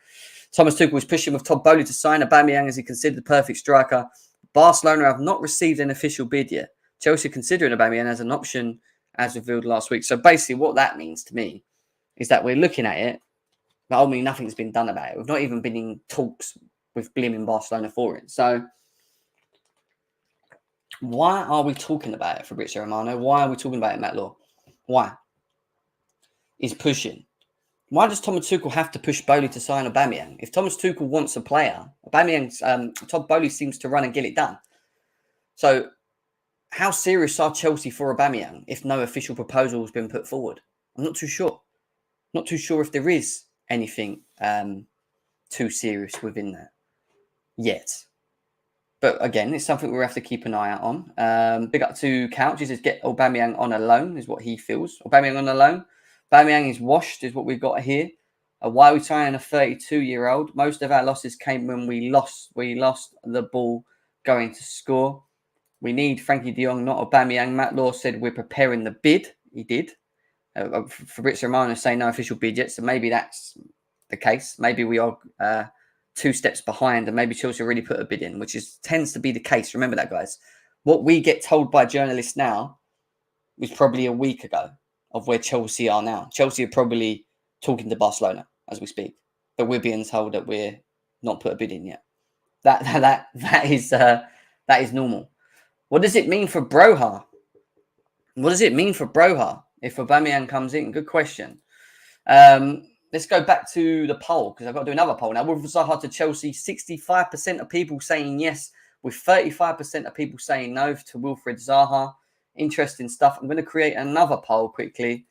Thomas Tuchel was pushing with Todd Boehly to sign Aubameyang as he considered the perfect striker. Barcelona have not received an official bid yet. Chelsea considering Aubameyang as an option as revealed last week. So basically what that means to me is that we're looking at it, but ultimately nothing's been done about it. We've not even been in talks with blaming Barcelona for it. So why are we talking about it, Fabrizio Romano? Why are we talking about it, Matt Law? Why? He's pushing. Why does Thomas Tuchel have to push Boehly to sign Aubameyang? If Thomas Tuchel wants a player, Todd Boehly seems to run and get it done. So how serious are Chelsea for Aubameyang if no official proposal has been put forward? I'm not too sure. Not too sure if there is anything too serious within that yet. But again, it's something we have to keep an eye out on. Big up to Couch. He says, get Aubameyang on a loan is what he feels. Aubameyang on a loan. Aubameyang is washed is what we've got here. Why are we trying a 32-year-old? Most of our losses came when we lost the ball going to score. We need Frenkie de Jong, not Aubameyang. Matt Law said we're preparing the bid. He did. Fabrizio Romano is saying no official bid yet, so maybe that's the case. Maybe we are 2 steps behind, and maybe Chelsea already put a bid in, which tends to be the case. Remember that, guys. What we get told by journalists now was probably a week ago of where Chelsea are now. Chelsea are probably talking to Barcelona as we speak, but we're being told that we're not put a bid in yet. That is normal. What does it mean for Broha? What does it mean for Broha if Aubameyang comes in? Good question. Let's go back to the poll because I've got to do another poll now. Wilfried Zaha to Chelsea, 65% of people saying yes, with 35% of people saying no to Wilfried Zaha. Interesting stuff. I'm going to create another poll quickly.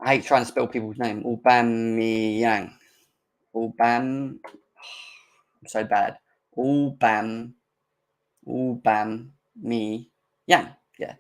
I hate trying to spell people's name. Aubameyang. I'm so bad. Me. Yeah, yeah,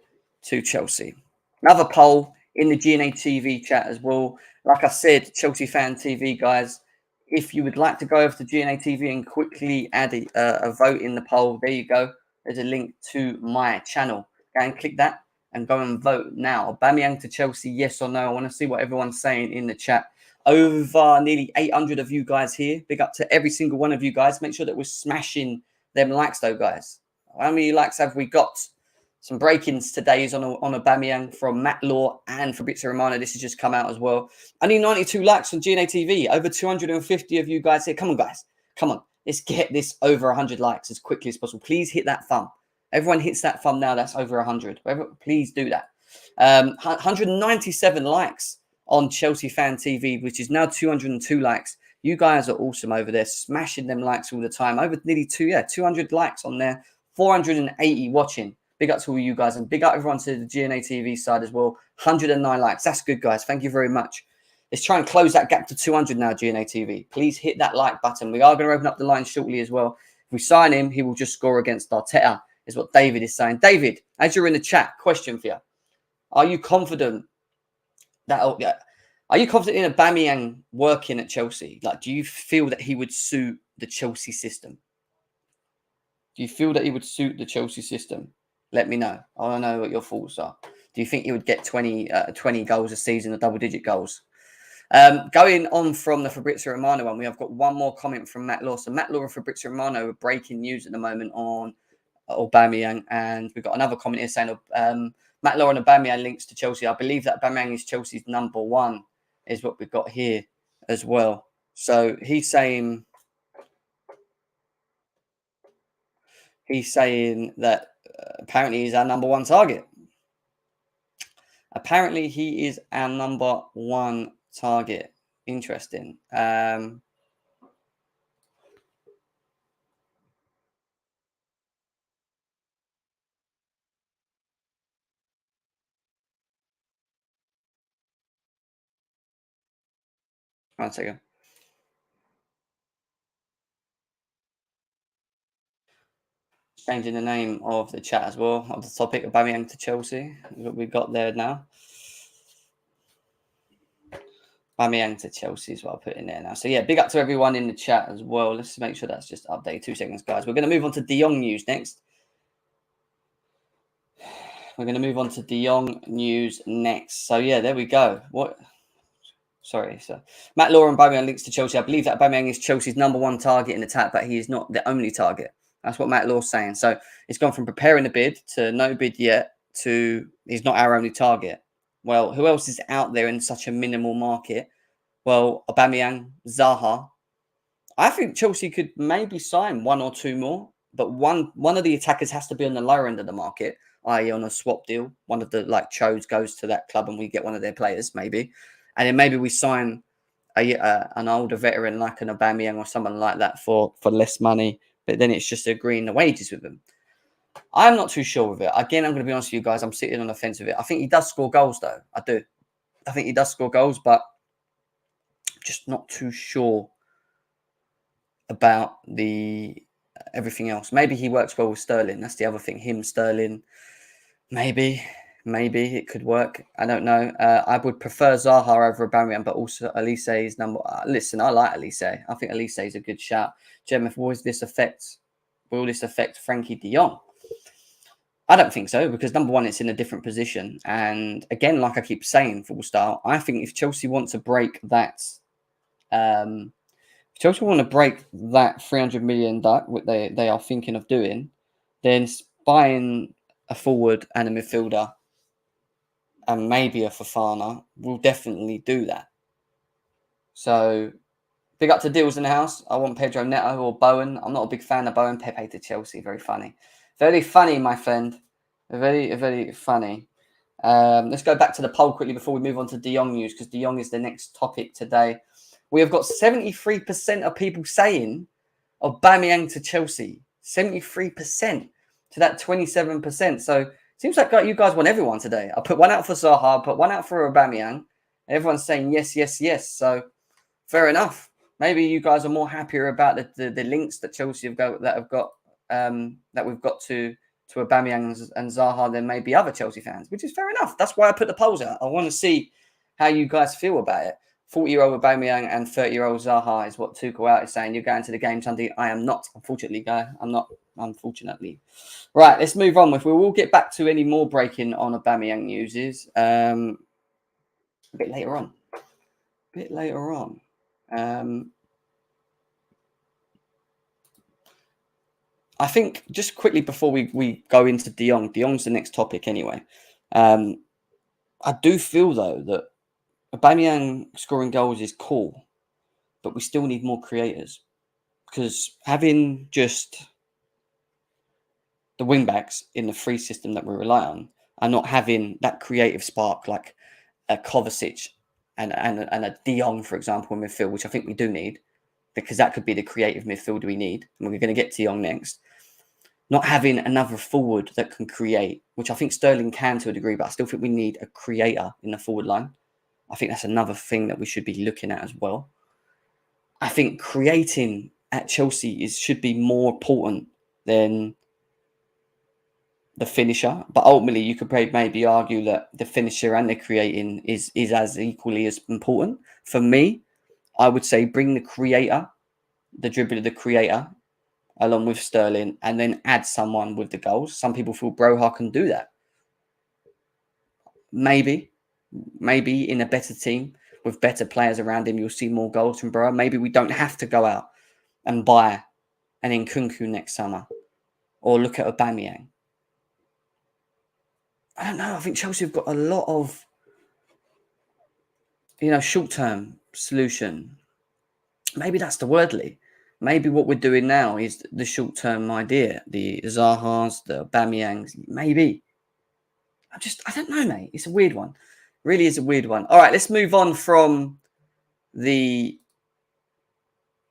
to Chelsea. Another poll in the GNA TV chat as well. Like I said, Chelsea Fan TV, guys, if you would like to go over to GNA TV and quickly add a vote in the poll, there you go. There's a link to my channel. Go and click that and go and vote now. Aubameyang to Chelsea, yes or no? I want to see what everyone's saying in the chat. Over nearly 800 of you guys here. Big up to every single one of you guys. Make sure that we're smashing them likes, though, guys. How many likes have we got? Some break-ins today is on Aubameyang from Matt Law and Fabrizio Romano. This has just come out as well. Only 92 likes on GNA TV. Over 250 of you guys here. Come on, guys. Come on. Let's get this over 100 likes as quickly as possible. Please hit that thumb. Everyone hits that thumb now. That's over 100. Please do that. 197 likes on Chelsea Fan TV, which is now 202 likes. You guys are awesome over there, smashing them likes all the time. Over nearly 200 likes on there. 480 watching. Big up to all you guys, and big up everyone to the GNA TV side as well. 109 likes. That's good, guys. Thank you very much. Let's try and close that gap to 200 now, GNA TV. Please hit that like button. We are going to open up the line shortly as well. If we sign him, he will just score against Arteta, is what David is saying. David, as you're in the chat, question for you. Are you confident that... Are you confident in Aubameyang working at Chelsea? Like, do you feel that he would suit the Chelsea system? Do you feel that he would suit the Chelsea system? Let me know. I want to know what your thoughts are. Do you think he would get 20 goals a season or double-digit goals? Going on from the Fabrizio Romano one, we have got one more comment from Matt Law. So Matt Law and Fabrizio Romano are breaking news at the moment on Aubameyang. And we've got another comment here saying Matt Law and Aubameyang links to Chelsea. I believe that Aubameyang is Chelsea's number one, is what we've got here as well. So he's saying that apparently he's our number one target. Apparently he is our number one target. Interesting. One second. Changing the name of the chat as well, of the topic, Aubameyang to Chelsea. What we've got there now. Aubameyang to Chelsea is what I'll put in there now. So, yeah, big up to everyone in the chat as well. Let's make sure that's just updated. 2 seconds, guys. We're going to move on to De Jong news next. We're going to move on to De Jong news next. So, yeah, there we go. Sorry. So, Matt Law and Aubameyang links to Chelsea. I believe that Aubameyang is Chelsea's number one target in attack, but he is not the only target. That's what Matt Law's saying. So, it's gone from preparing a bid to no bid yet to he's not our only target. Well, who else is out there in such a minimal market? Well, Aubameyang, Zaha. I think Chelsea could maybe sign 1 or 2 more, but one of the attackers has to be on the lower end of the market, i.e. on a swap deal. One of the Chos goes to that club and we get one of their players, maybe. And then maybe we sign an older veteran like an Aubameyang or someone like that for less money, but then it's just agreeing the wages with them. I'm not too sure with it. Again, I'm going to be honest with you guys. I'm sitting on the fence with it. I think he does score goals, though. I do. I think he does score goals, but I'm just not too sure about everything else. Maybe he works well with Sterling. That's the other thing. Him, Sterling, maybe it could work. I don't know. I would prefer Zaha over Aubameyang, but also Elise is number. Listen, I like Elise. I think Elise is a good shout. Jem, will this affect Frenkie de Jong? I don't think so, because number one, it's in a different position. And again, like I keep saying, full style, I think if Chelsea want to break that, Chelsea want to break that 300 million that they are thinking of doing, then buying a forward and a midfielder and maybe a Fofana will definitely do that. So, big up to Deals in the house. I want Pedro Neto or Bowen. I'm not a big fan of Bowen. Pepe to Chelsea. Very funny. Very funny, my friend. Very, very funny. Let's go back to the poll quickly before we move on to De Jong news, because De Jong is the next topic today. We have got 73% of people saying Aubameyang to Chelsea. 73% to that 27%. So it seems like you guys want everyone today. I put one out for Zaha, I put one out for Aubameyang. Everyone's saying yes, yes, yes. So fair enough. Maybe you guys are more happier about the links that Chelsea have got that we've got to to Aubameyang and Zaha than maybe other Chelsea fans, which is fair enough. That's why I put the polls out. I want to see how you guys feel about it. 40-year-old Aubameyang and 30-year-old Zaha is what Tuchel out is saying. You're going to the game Sunday. I am not, unfortunately, guy. I'm not, unfortunately. Right, let's move on. If we will get back to any more breaking on Aubameyang news a bit later on. I think just quickly before we go into De Jong's the next topic anyway. I do feel though that Aubameyang scoring goals is cool, but we still need more creators, because having just the wing backs in the free system that we rely on and not having that creative spark like a Kovacic and a De Jong, for example, in midfield, which I think we do need, because that could be the creative midfielder we need. And we're going to get De Jong next. Not having another forward that can create, which I think Sterling can to a degree, but I still think we need a creator in the forward line. I think that's another thing that we should be looking at as well. I think creating at Chelsea should be more important than the finisher. But ultimately, you could maybe argue that the finisher and the creating is as equally as important. For me, I would say bring the creator, the dribbler, the creator, along with Sterling, and then add someone with the goals. Some people feel Broha can do that. Maybe in a better team with better players around him, you'll see more goals from Broha. Maybe we don't have to go out and buy an Nkunku next summer or look at Aubameyang. I don't know. I think Chelsea have got a lot of, short-term solution. Maybe that's the word, Lee. Maybe what we're doing now is the short-term idea, the Zahas, the Aubameyangs, maybe. I don't know, mate. It's a weird one. Really is a weird one. All right, let's move on from the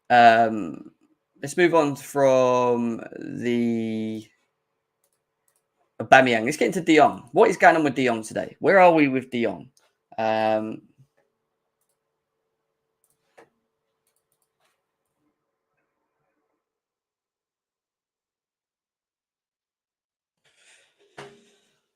Aubameyang. Let's get into De Jong. What is going on with De Jong today? Where are we with De Jong?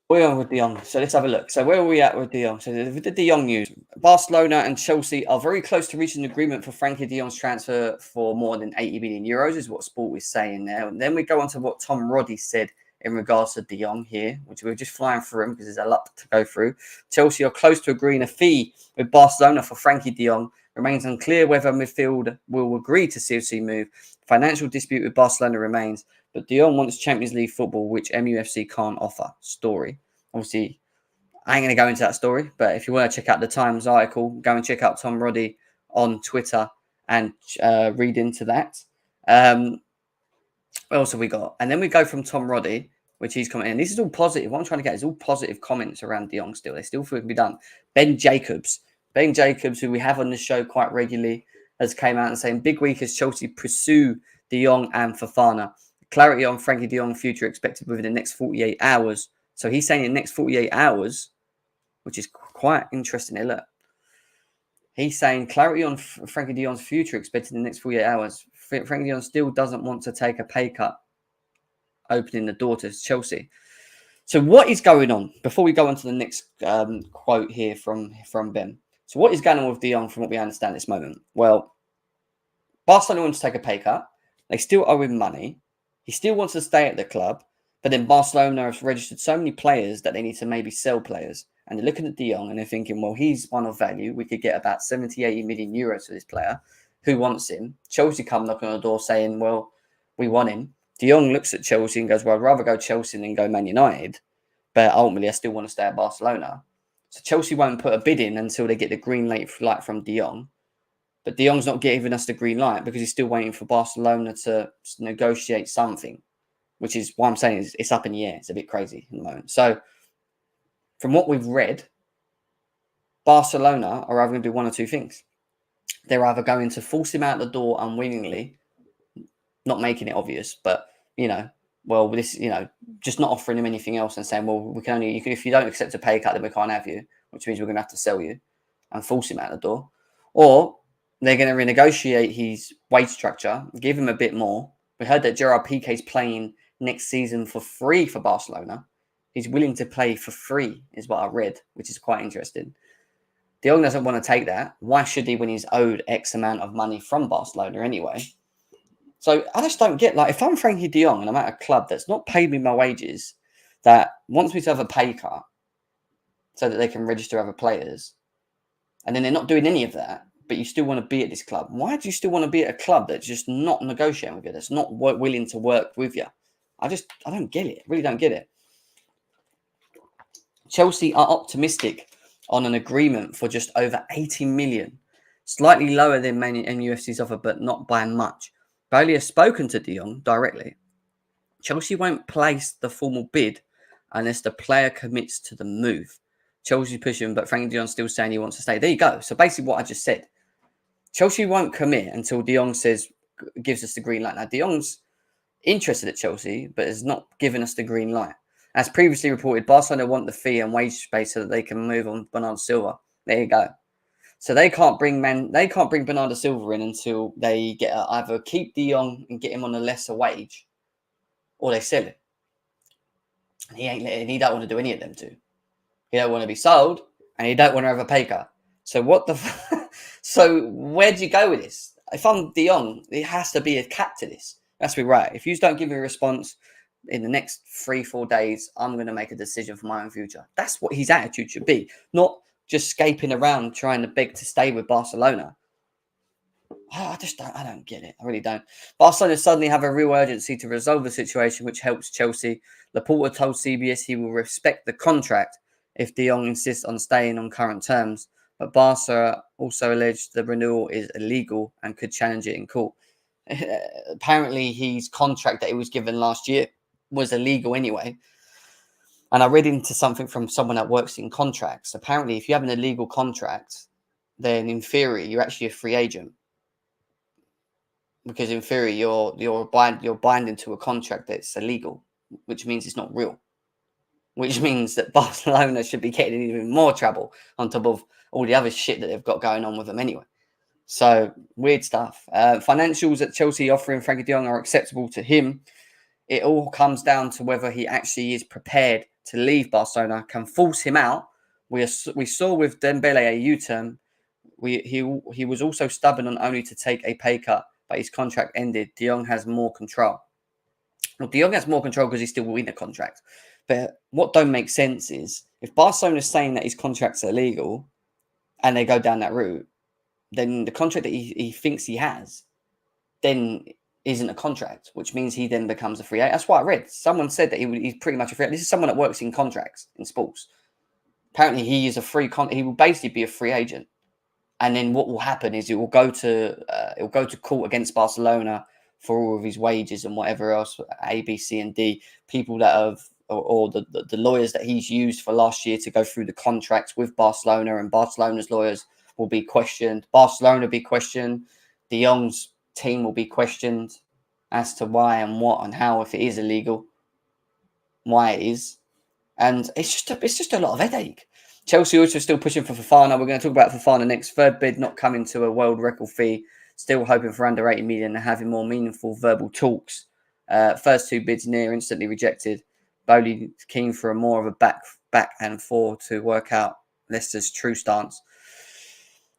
Where are we with De Jong? So let's have a look. So where are we at with De Jong? So with the De Jong news, Barcelona and Chelsea are very close to reaching an agreement for Frenkie de Jong's transfer for more than 80 million euros, is what Sport is saying there. And then we go on to what Tom Roddy said in regards to De Jong here, which we're just flying through him because there's a lot to go through. Chelsea are close to agreeing a fee with Barcelona for Frenkie de Jong. Remains unclear whether midfield will agree to CFC move. Financial dispute with Barcelona remains, but De Jong wants Champions League football, which MUFC can't offer. Story. Obviously, I ain't going to go into that story, but if you want to check out the Times article, go and check out Tom Roddy on Twitter and read into that. What else have we got? And then we go from Tom Roddy, which he's commenting. This is all positive. What I'm trying to get is all positive comments around De Jong still. They still feel it can be done. Ben Jacobs, who we have on the show quite regularly, has came out and saying, big week as Chelsea pursue De Jong and Fofana. Clarity on Frenkie de Jong future expected within the next 48 hours. So he's saying in the next 48 hours, which is quite interesting. Look, he's saying clarity on Frenkie de Jong's future expected in the next 48 hours. Frenkie de Jong still doesn't want to take a pay cut, opening the door to Chelsea. So what is going on? Before we go on to the next quote here from Ben. So what is going on with De Jong from what we understand at this moment? Well, Barcelona wants to take a pay cut. They still owe him money. He still wants to stay at the club. But then Barcelona have registered so many players that they need to maybe sell players. And they're looking at De Jong and they're thinking, well, he's one of value. We could get about 70, 80 million euros for this player. Who wants him? Chelsea come knocking on the door saying, well, we want him. De Jong looks at Chelsea and goes, well, I'd rather go Chelsea than go Man United. But ultimately, I still want to stay at Barcelona. So Chelsea won't put a bid in until they get the green light from De Jong. But De Jong's not giving us the green light because he's still waiting for Barcelona to negotiate something. Which is why I'm saying it's up in the air. It's a bit crazy at the moment. So, from what we've read, Barcelona are either going to do one or two things. They're either going to force him out the door unwillingly, not making it obvious, but, just not offering him anything else and saying, well, we can only, if you don't accept a pay cut, then we can't have you, which means we're going to have to sell you and force him out the door. Or they're going to renegotiate his wage structure, give him a bit more. We heard that Gerard Piqué's playing next season for free for Barcelona. He's willing to play for free, is what I read, which is quite interesting. De Jong doesn't want to take that. Why should he when he's owed X amount of money from Barcelona anyway? So I just don't get, like, if I'm Frenkie de Jong and I'm at a club that's not paid me my wages, that wants me to have a pay cut so that they can register other players, and then they're not doing any of that, but you still want to be at this club. Why do you still want to be at a club that's just not negotiating with you, that's not willing to work with you? I don't get it. I really don't get it. Chelsea are optimistic on an agreement for just over 80 million, slightly lower than Man MUFC's offer, but not by much. Bailey has spoken to de Jong directly. Chelsea won't place the formal bid unless the player commits to the move. Chelsea pushing, but Frenkie de Jong's still saying he wants to stay. There you go. So basically what I just said. Chelsea won't commit until de Jong gives us the green light. Now, de Jong's interested at Chelsea, but has not given us the green light. As previously reported, Barcelona want the fee and wage space so that they can move on Bernardo Silva. There you go. So they can't bring Bernardo Silva in until they get either keep de Jong and get him on a lesser wage, or they sell him. And he don't want to do any of them two. He don't want to be sold, and he don't want to have a pay cut. So what the? So where do you go with this? If I'm de Jong, there has to be a cap to this. That's be right. If you don't give me a response in the next 3-4 days, I'm going to make a decision for my own future. That's what his attitude should be, not just scaping around trying to beg to stay with Barcelona. I don't get it. I really don't. Barcelona suddenly have a real urgency to resolve the situation, which helps Chelsea. Laporta told CBS he will respect the contract if de Jong insists on staying on current terms. But Barca also alleged the renewal is illegal and could challenge it in court. Apparently, his contract that he was given last year was illegal anyway. And I read into something from someone that works in contracts. Apparently, if you have an illegal contract, then in theory, you're actually a free agent. Because in theory, you're binding to a contract that's illegal, which means it's not real. Which means that Barcelona should be getting even more trouble on top of all the other shit that they've got going on with them anyway. So, weird stuff. Financials that Chelsea offering Frenkie de Jong are acceptable to him. It all comes down to whether he actually is prepared to leave Barcelona, can force him out. We saw with Dembele a U-turn. He was also stubborn on only to take a pay cut, but his contract ended. De Jong has more control. Well, de Jong has more control because he's still in the contract. But what don't make sense is if Barcelona is saying that his contract's illegal and they go down that route, then the contract that he thinks he has then isn't a contract, which means he then becomes a free agent. That's what I read. Someone said that he's pretty much a free agent. This is someone that works in contracts in sports. Apparently, he is a he will basically be a free agent. And then what will happen is it will go to court against Barcelona for all of his wages and whatever else, A, B, C, and D. People that have, or the lawyers that he's used for last year to go through the contracts with Barcelona, and Barcelona's lawyers will be questioned. Barcelona will be questioned. De Jong's team will be questioned as to why and what and how, if it is illegal, why it is. And it's just a lot of headache. Chelsea also still pushing for Fofana. We're going to talk about Fofana next. Third bid not coming to a world record fee. Still hoping for under 80 million and having more meaningful verbal talks. First two bids near instantly rejected. Bowley keen for a more of a back and forth to work out Leicester's true stance.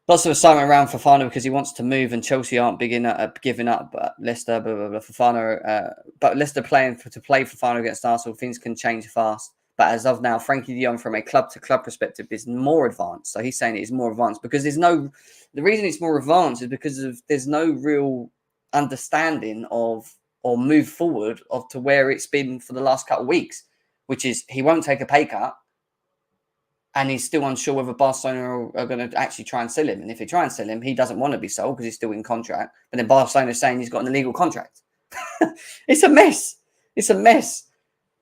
Lots of excitement around Fofana because he wants to move and Chelsea aren't giving up. But Leicester, Fofana, but Leicester to play Fofana against Arsenal, things can change fast. But as of now, Frenkie de Jong, from a club-to-club perspective, is more advanced. So he's saying it is more advanced because the reason it's more advanced is because there's no real understanding of or move forward to where it's been for the last couple of weeks, which is he won't take a pay cut. And he's still unsure whether Barcelona are going to actually try and sell him. And if they try and sell him, he doesn't want to be sold because he's still in contract. But then Barcelona is saying he's got an illegal contract. It's a mess. It's a mess.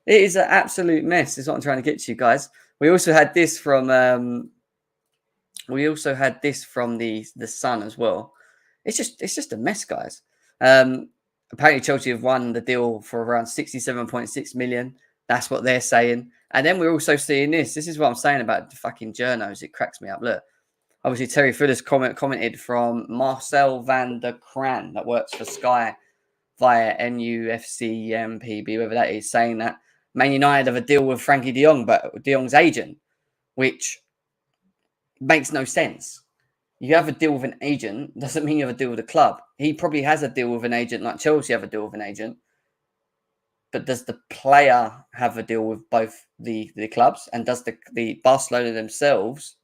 It is an absolute mess. Is what I'm trying to get to you guys. We also had this from the Sun as well. It's just a mess, guys. Apparently Chelsea have won the deal for around 67.6 million. That's what they're saying. And then we're also seeing this. This is what I'm saying about the fucking journos. It cracks me up. Look, obviously Terry Fuller's commented from Marcel van der Kraan that works for Sky via NUFCMPB, whatever that is, saying that Man United have a deal with Frenkie de Jong, but de Jong's agent, which makes no sense. You have a deal with an agent, doesn't mean you have a deal with a club. He probably has a deal with an agent like Chelsea have a deal with an agent. But does the player have a deal with both the clubs? And does the Barcelona themselves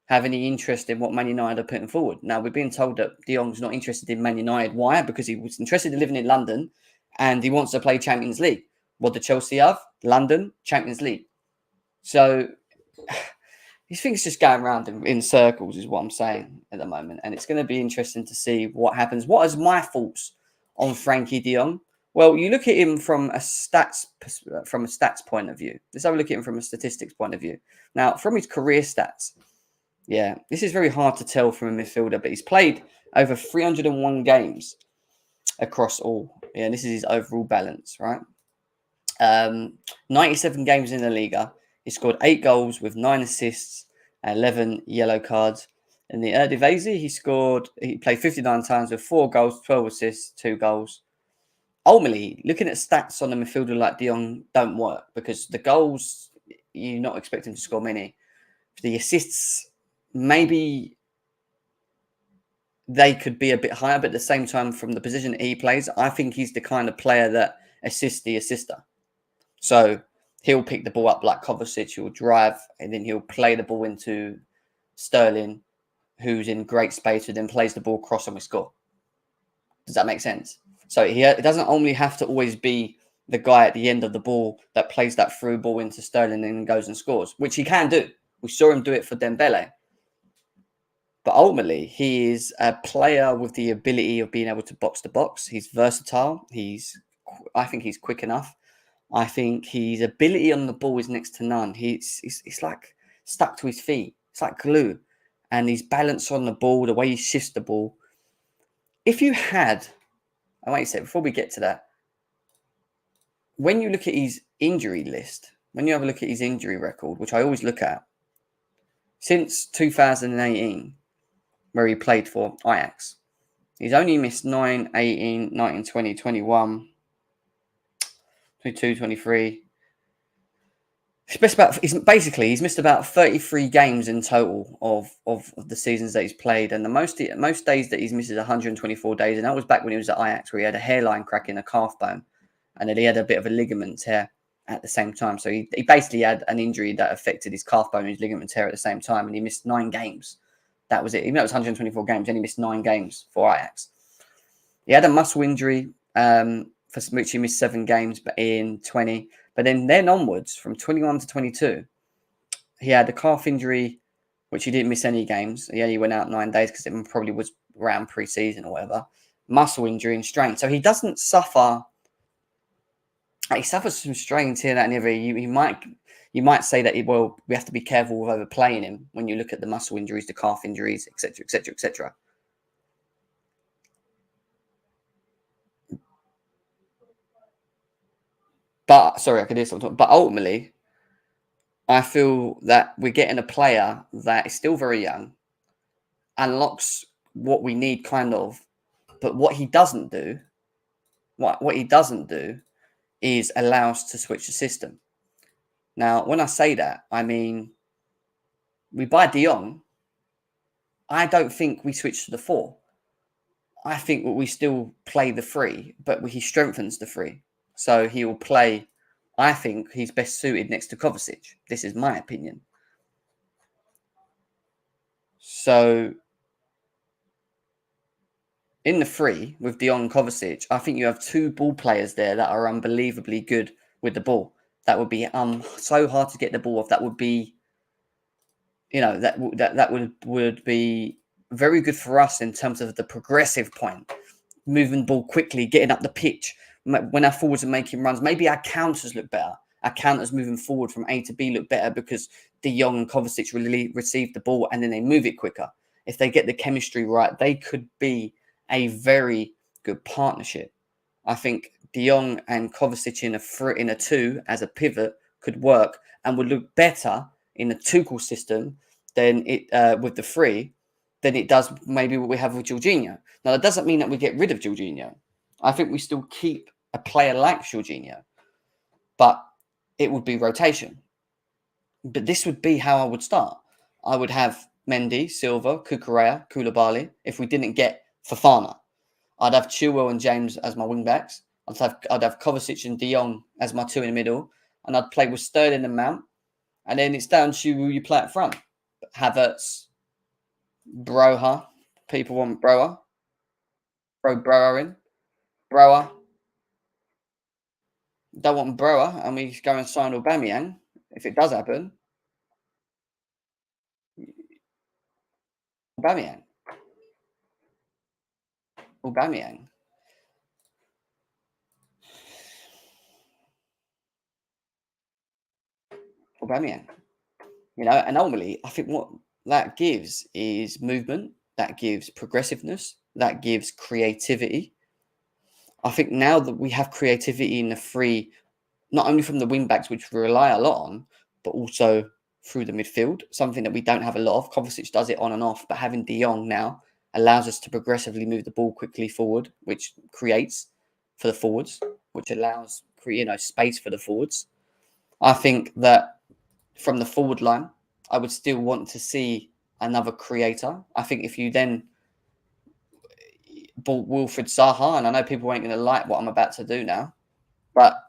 have any interest in what Man United are putting forward? Now, we're being told that de Jong's not interested in Man United. Why? Because he was interested in living in London and he wants to play Champions League. What did Chelsea have? London, Champions League. So these things just going around in circles is what I'm saying at the moment. And it's going to be interesting to see what happens. What is my thoughts on Frenkie de Jong? Well, you look at him from a stats point of view. Let's have a look at him from a statistics point of view. Now, from his career stats, yeah, this is very hard to tell from a midfielder, but he's played over 301 games across all. Yeah, this is his overall balance, right? 97 games in the Liga. He scored 8 goals with 9 assists and 11 yellow cards. In the Eredivisie, he played 59 times with 4 goals, 12 assists, 2 goals. Ultimately, looking at stats on a midfielder like de Jong don't work because the goals, you're not expecting to score many. The assists, maybe they could be a bit higher, but at the same time, from the position he plays, I think he's the kind of player that assists the assister. So he'll pick the ball up like Kovacic, he'll drive, and then he'll play the ball into Sterling, who's in great space, who then plays the ball across and we score. Does that make sense? So it doesn't only have to always be the guy at the end of the ball that plays that through ball into Sterling and then goes and scores, which he can do. We saw him do it for Dembele. But ultimately, he is a player with the ability of being able to box to box. He's versatile. I think he's quick enough. I think his ability on the ball is next to none. He's like stuck to his feet. It's like glue. And his balance on the ball, the way he shifts the ball. If you had... And wait a second, before we get to that, when you look at his injury list, when you have a look at his injury record, which I always look at, since 2018, where he played for Ajax, he's only missed 9, 18, 19, 20, 21, 22, 23. He's missed about 33 games in total of the seasons that he's played, and the most days that he's missed is 124 days, and that was back when he was at Ajax, where he had a hairline crack in a calf bone, and then he had a bit of a ligament tear at the same time. So he basically had an injury that affected his calf bone and his ligament tear at the same time, and he missed 9 games. That was it. Even though it was 124 games, he only missed 9 games for Ajax. He had a muscle injury, for which he missed 7 games, but in 20. But then onwards, from 21 to 22, he had a calf injury, which he didn't miss any games. He only went out 9 days because it probably was around pre-season or whatever. Muscle injury and strain. So he doesn't suffer. He suffers some strains here, that, and every. You might say that we have to be careful with overplaying him when you look at the muscle injuries, the calf injuries, etc., etc., etc. But ultimately, I feel that we're getting a player that is still very young, unlocks what we need, kind of. But what he doesn't do is allow us to switch the system. Now, when I say that, I mean, we buy de Jong. I don't think we switch to the 4. I think we still play the 3, but he strengthens the 3. So he will play. I think he's best suited next to Kovacic. This is my opinion. So in the 3 with de Jong and Kovacic, I think you have 2 ball players there that are unbelievably good with the ball. That would be so hard to get the ball off. That would be, that would be very good for us in terms of the progressive point, moving the ball quickly, getting up the pitch. When our forwards are making runs, maybe our counters look better. Our counters moving forward from A to B look better because de Jong and Kovacic really receive the ball and then they move it quicker. If they get the chemistry right, they could be a very good partnership. I think de Jong and Kovacic in a 2 as a pivot could work and would look better in the Tuchel system than it with the 3 than it does maybe what we have with Jorginho. Now, that doesn't mean that we get rid of Jorginho. I think we still keep a player like Jorginho, but it would be rotation. But this would be how I would start. I would have Mendy, Silva, Cucurella, Koulibaly. If we didn't get Fofana, I'd have Chilwell and James as my wing backs. I'd have Kovacic and De Jong as my two in the middle, and I'd play with Sterling and Mount. And then it's down to who you play up front. Havertz, Broha. People want Broha. Throw Broha in. Broha. Don't want Broha, and we go and sign Aubameyang. If it does happen, Aubameyang. Aubameyang. Aubameyang. And ultimately, I think what that gives is movement, that gives progressiveness, that gives creativity. I think now that we have creativity in the free, not only from the wing backs, which we rely a lot on, but also through the midfield, something that we don't have a lot of. Kovacic does it on and off, but having De Jong now allows us to progressively move the ball quickly forward, which creates for the forwards, which allows space for the forwards. I think that from the forward line, I would still want to see another creator. I think if you then bought Wilfried Zaha, and I know people ain't going to like what I'm about to do now, but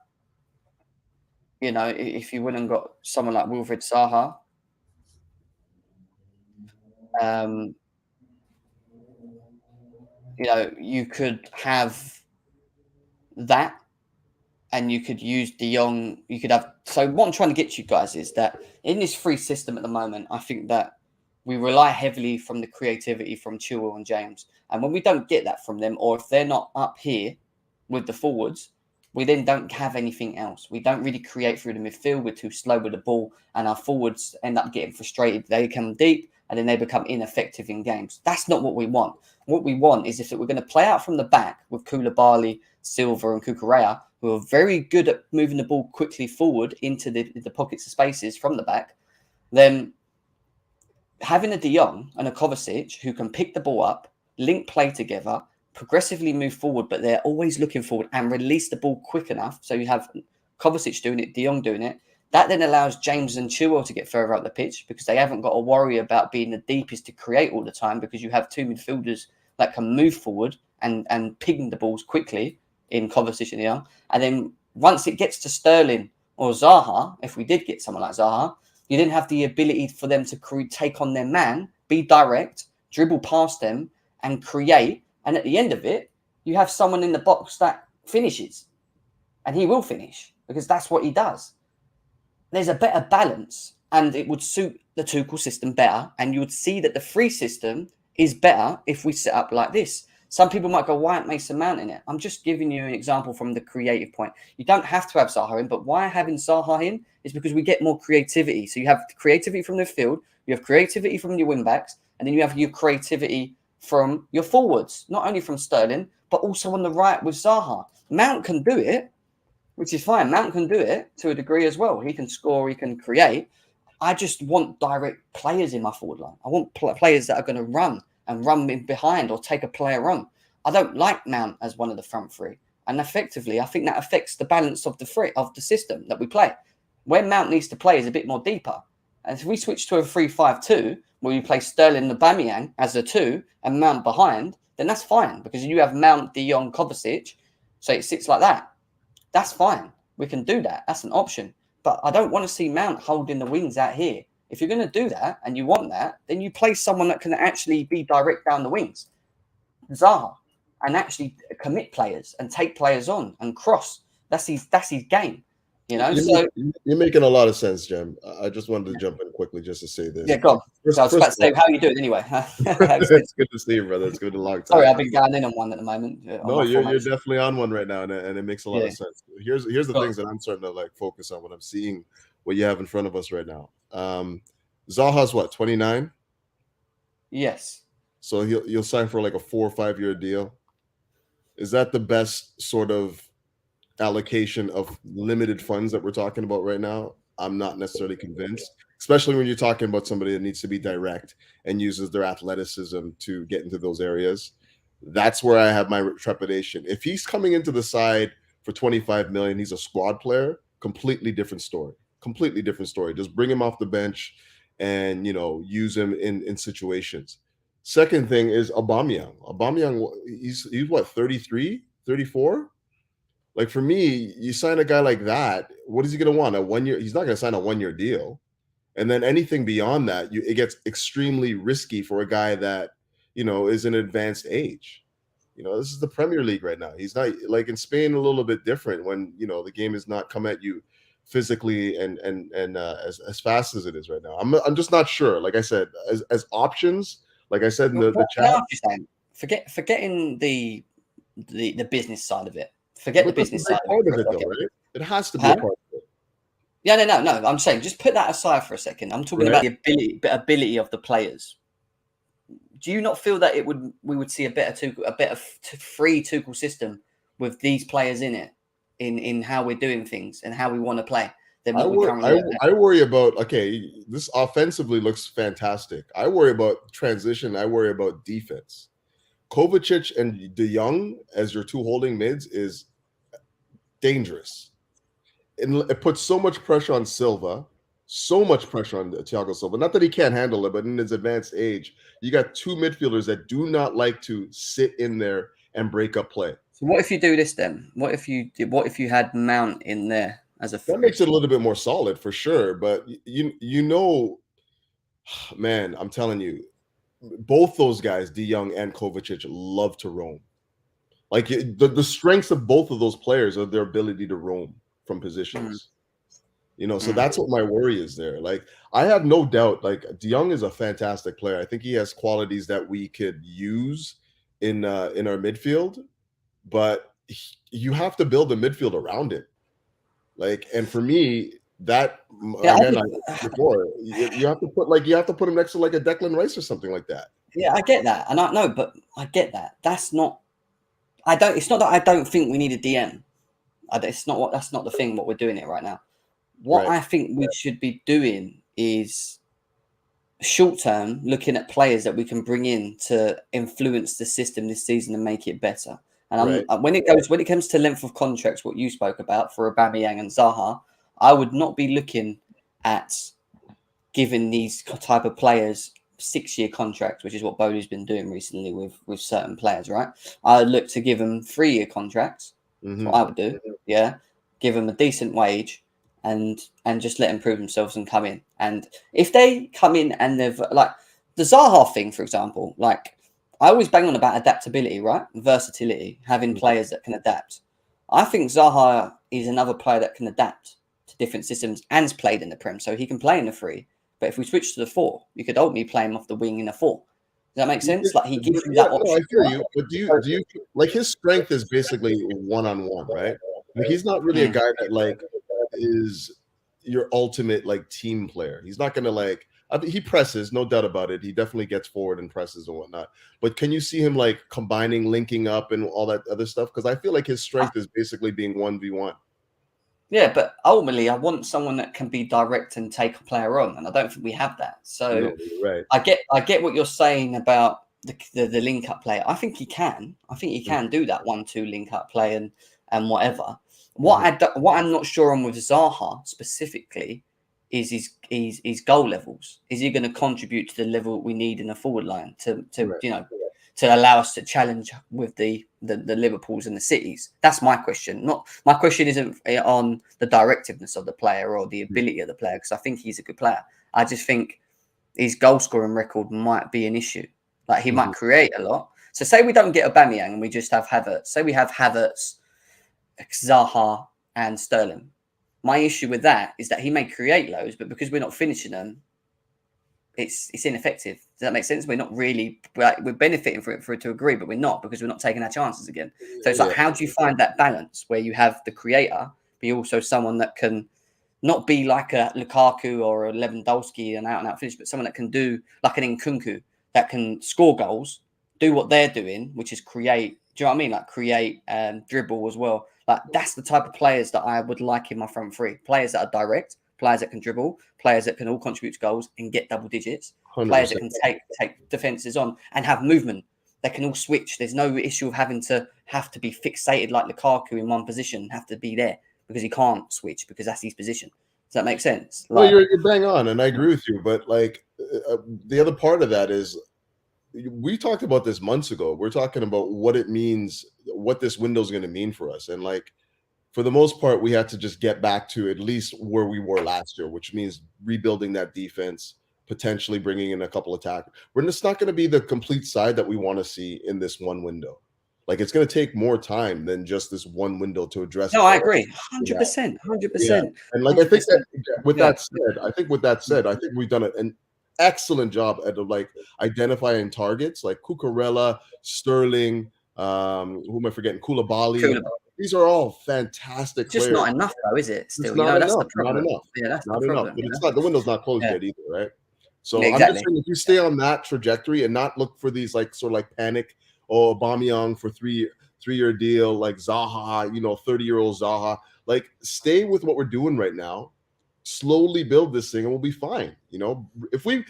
if you went and got someone like Wilfried Zaha, you could have that, and you could use De Jong. You could have. So what I'm trying to get to you guys is that in this free system at the moment, I think that we rely heavily from the creativity from Chilwell and James, and when we don't get that from them, or if they're not up here with the forwards, we then don't have anything else. We don't really create through the midfield. We're too slow with the ball, and our forwards end up getting frustrated. They come deep, and then they become ineffective in games. That's not what we want. What we want is if we're going to play out from the back with Koulibaly, Silva, and Cucurella, who are very good at moving the ball quickly forward into the pockets of spaces from the back, then having a De Jong and a Kovacic who can pick the ball up, link play together, progressively move forward, but they're always looking forward and release the ball quick enough. So you have Kovacic doing it, De Jong doing it. That then allows James and Chilwell to get further up the pitch because they haven't got to worry about being the deepest to create all the time because you have two midfielders that can move forward and ping the balls quickly in Kovacic and De Jong. And then once it gets to Sterling or Zaha, if we did get someone like Zaha, you didn't have the ability for them to take on their man, be direct, dribble past them, and create. And at the end of it, you have someone in the box that finishes. And he will finish because that's what he does. There's a better balance and it would suit the Tuchel system better. And you would see that the free system is better if we set up like this. Some people might go, why aren't Mason Mount in it? I'm just giving you an example from the creative point. You don't have to have Zaha in, but why having Zaha in is because we get more creativity. So you have creativity from the field, you have creativity from your wing backs, and then you have your creativity from your forwards, not only from Sterling, but also on the right with Zaha. Mount can do it, which is fine. Mount can do it to a degree as well. He can score, he can create. I just want direct players in my forward line. I want players that are going to run and run in behind or take a player on. I don't like Mount as one of the front three. And effectively, I think that affects the balance of the system that we play. Where Mount needs to play is a bit more deeper. And if we switch to a 3-5-2, where you play Sterling and Aubameyang as the two and Mount behind, then that's fine because you have Mount, De Jong, Kovacic. So it sits like that. That's fine. We can do that. That's an option. But I don't want to see Mount holding the wings out here. If you're going to do that and you want that, then you play someone that can actually be direct down the wings, Zaha, and actually commit players and take players on and cross. That's his game, You're making a lot of sense, Jem. I just wanted to jump in quickly just to say this. Yeah, go on. So I was about to say, how are you doing anyway? It's good to see you, brother. It's been a long time. Sorry, I've been going in on one at the moment. No, you're definitely on one right now, and it makes a lot of sense. Here's the things that I'm starting to focus on when I'm seeing what you have in front of us right now. Zaha's what, 29? Yes. So you'll sign for like a 4 or 5 year deal. Is that the best sort of allocation of limited funds that we're talking about right now? I'm not necessarily convinced, especially when you're talking about somebody that needs to be direct and uses their athleticism to get into those areas. That's where I have my trepidation. If he's coming into the side for 25 million, he's a squad player, completely different story. Completely different story. Just bring him off the bench and, use him in situations. Second thing is Aubameyang. Aubameyang, he's what, 33, 34? Like, for me, you sign a guy like that, what is he going to want? A 1 year? He's not going to sign a 1 year deal. And then anything beyond that, it gets extremely risky for a guy that, is an advanced age. This is the Premier League right now. He's not like in Spain, a little bit different when, the game is not come at you physically and as fast as it is right now. I'm just not sure. Like I said, as options, like I said in the chat. Forgetting the business side of it. Forget the business side of it, though, right? It has to be a part of it. Yeah, no. I'm saying just put that aside for a second. I'm talking about the ability of the players. Do you not feel that we would see a better free Tuchel system with these players in it, in how we're doing things and how we want to play? I worry about, this offensively looks fantastic. I worry about transition. I worry about defense. Kovacic and De Jong as your two holding mids is dangerous. It puts so much pressure on Silva, so much pressure on Thiago Silva. Not that he can't handle it, but in his advanced age, you got two midfielders that do not like to sit in there and break up play. So what if you do this then? What if you had Mount in there as a? That makes it a little bit more solid for sure. But man, I'm telling you, both those guys, De Jong and Kovacic, love to roam. Like the strengths of both of those players are their ability to roam from positions. So that's what my worry is there. Like, I have no doubt, like, De Jong is a fantastic player. I think he has qualities that we could use in our midfield, but you have to build a midfield around it. Like, and for me, that again, before you have to put him next to like a Declan Rice or something like that. Yeah, I get that, and I know, but I get that. It's not that I don't think we need a DM. That's not the thing. What we're doing it right now. What I think we should be doing is short term looking at players that we can bring in to influence the system this season and make it better. And when it comes to length of contracts, what you spoke about for Aubameyang and Zaha, I would not be looking at giving these type of players 6-year contracts, which is what Bowley's been doing recently with certain players, right? I would look to give them 3-year contracts. That's what I would do. Yeah, give them a decent wage. And just let them prove themselves and come in. And if they come in and they've, like, the Zaha thing, for example, like, I always bang on about adaptability, right? Versatility, having players that can adapt. I think Zaha is another player that can adapt to different systems and has played in the Prem, so he can play in the 3. But if we switch to the 4, you could ultimately play him off the wing in a 4. Does that make sense? Like, he gives you that option. No, I hear you. But do you like, his strength is basically one-on-one, right? Like, he's not really a guy that, like, is your ultimate, like, team player. He's not going to, like, he presses, no doubt about it. He definitely gets forward and presses and whatnot. But can you see him, like, combining, linking up and all that other stuff? Because I feel like his strength is basically being 1v1. Yeah, but ultimately, I want someone that can be direct and take a player on, and I don't think we have that. So I get what you're saying about the link up play. I think he can. I think he can do that 1-2 link up play and whatever. What I'm not sure on with Zaha specifically is his goal levels. Is he going to contribute to the level we need in the forward line to allow us to challenge with the Liverpools and the Cities? That's my question. My question isn't on the directiveness of the player or the ability of the player, because I think he's a good player. I just think his goal scoring record might be an issue. Like, he might create a lot. So say we don't get Aubameyang and we just have Havertz. Say we have Havertz, Zaha and Sterling. My issue with that is that he may create loads, but because we're not finishing them, it's ineffective. Does that make sense? We're not really, we're benefiting for it to agree, but we're not, because we're not taking our chances again. So it's like, how do you find that balance where you have the creator, but also someone that can not be like a Lukaku or a Lewandowski, an out-and-out finish, but someone that can do like an Nkunku, that can score goals, do what they're doing, which is create. Do you know what I mean? Like, create and dribble as well. Like, that's the type of players that I would like in my front 3. Players that are direct, players that can dribble, players that can all contribute to goals and get double digits, 100%. players that can take defenses on and have movement. They can all switch. There's no issue of having to be fixated like Lukaku in one position, have to be there because he can't switch because that's his position. Does that make sense? Well, you're bang on, and I agree with you. But like the other part of that is, we talked about this months ago. We're talking about what it means, what this window is going to mean for us, and like for the most part, we had to just get back to at least where we were last year, which means rebuilding that defense, potentially bringing in a couple of attackers. We're just not going to be the complete side that we want to see in this one window. Like, it's going to take more time than just this one window to address. No, I agree, 100%, 100%. Yeah. And like, 100%. I think that with that said, I think we've done an excellent job at like identifying targets like Cucurella, Sterling, who am I forgetting? Koulibaly. These are all fantastic players. Just not enough, though, is it? Still, that's the problem. Not enough. Yeah, that's not the problem. Enough. But it's not, the window's not closed yet either, right? So exactly. I'm just saying, if you stay on that trajectory and not look for these like sort of like panic, Aubameyang for 3-year deal, like Zaha, 30-year-old Zaha, like stay with what we're doing right now. Slowly build this thing and we'll be fine. If we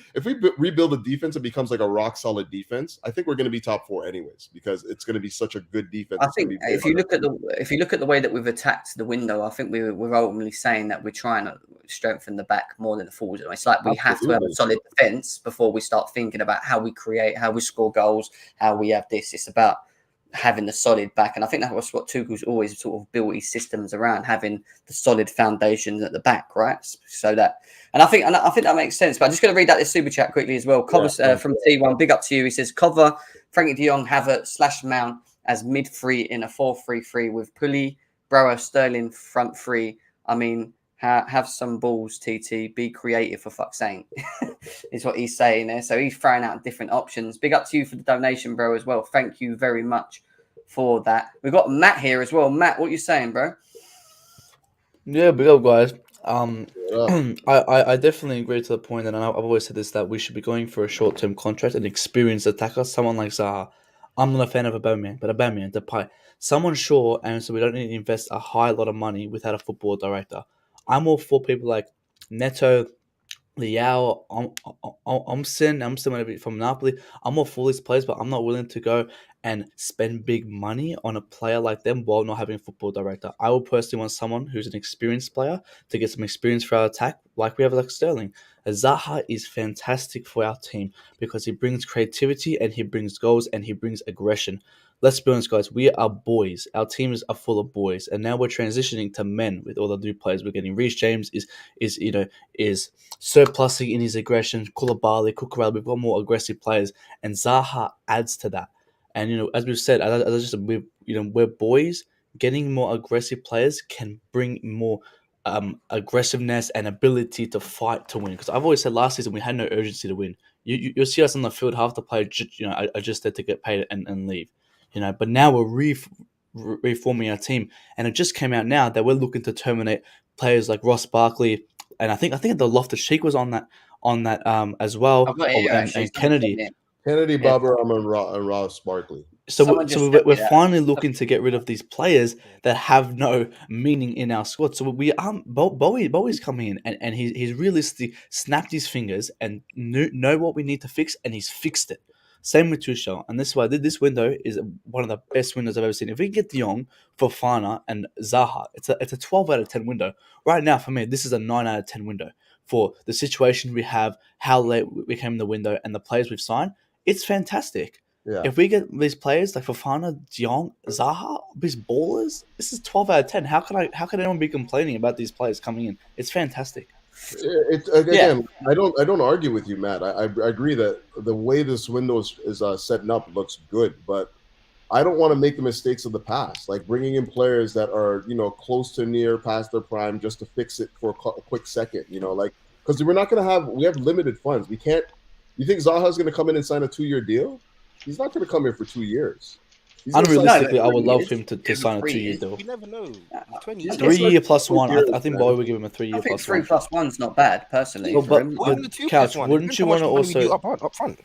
rebuild a defense, it becomes like a rock solid defense. I think we're going to be top 4 anyways, because it's going to be such a good defense. I think if you look at the way that we've attacked the window, I think we're ultimately saying that we're trying to strengthen the back more than the forwards. It's like we have to have a solid defense before we start thinking about how we create, how we score goals, how we have this. It's about having the solid back, and I think that was what Tuchel's always sort of built his systems around, having the solid foundations at the back, right? So that, and I think that makes sense. But I'm just going to read out this super chat quickly as well. Cover from T1, big up to you. He says, cover Frenkie de Jong, Havertz / Mount as mid 3 in a 4-3-3 with Pulley, Brower, Sterling front 3. I mean, have some balls, TT. Be creative, for fuck's sake, is what he's saying there. So he's throwing out different options. Big up to you for the donation, bro, as well. Thank you very much for that. We've got Matt here as well. Matt, what you saying, bro? Yeah, big up, guys. I definitely agree to the point, and I've always said this, that we should be going for a short-term contract, an experienced attacker, someone like Zaha. I'm not a fan of Aubameyang, but Aubameyang, Depay, someone sure, and so we don't need to invest a high lot of money without a football director. I'm all for people like Neto, Liao, I'm still from Napoli. I'm all for these players, but I'm not willing to go and spend big money on a player like them while not having a football director. I will personally want someone who's an experienced player to get some experience for our attack, like we have like Sterling. Zaha is fantastic for our team because he brings creativity and he brings goals and he brings aggression. Let's be honest, guys. We are boys. Our teams are full of boys, and now we're transitioning to men with all the new players. We're getting Reece James is surplusing in his aggression. Koulibaly, Cucurella. We've got more aggressive players, and Zaha adds to that. And as we've said, we're boys. Getting more aggressive players can bring more aggressiveness and ability to fight to win. Because I've always said last season we had no urgency to win. You'll see us on the field, half the players are just there to get paid and leave. But now we're reforming our team, and it just came out now that we're looking to terminate players like Ross Barkley, and I think the Loftus-Cheek was on that as well, and Kennedy. Kennedy, Bobber, and Ross Barkley. So we're finally looking to get rid of these players that have no meaning in our squad. So Bowie's coming in, and he's realistically snapped his fingers and know what we need to fix, and he's fixed it. Same with Tuchel, and this is why this window is one of the best windows I've ever seen. If we get De Jong, Fofana, and Zaha, it's a 12 out of 10 window. Right now, for me, this is a 9 out of 10 window for the situation we have, how late we came in the window, and the players we've signed. It's fantastic. Yeah. If we get these players like Fofana, De Jong, Zaha, these ballers, this is 12 out of 10. How can anyone be complaining about these players coming in? It's fantastic. I don't argue with you, Matt. I agree that the way this window is setting up looks good, but I don't want to make the mistakes of the past, like bringing in players that are close to near past their prime just to fix it for a quick second, because we're not going to we have limited funds. We can't. You think Zaha's going to come in and sign a 2-year deal? He's not going to come here for 2 years. Unrealistically, I would love him to sign a 2-year deal. You never know. 3-year plus one. I think Bowie would give him a 3-year plus one. 3 plus 1's not bad, personally. Well, but Couch, wouldn't you want to also up front?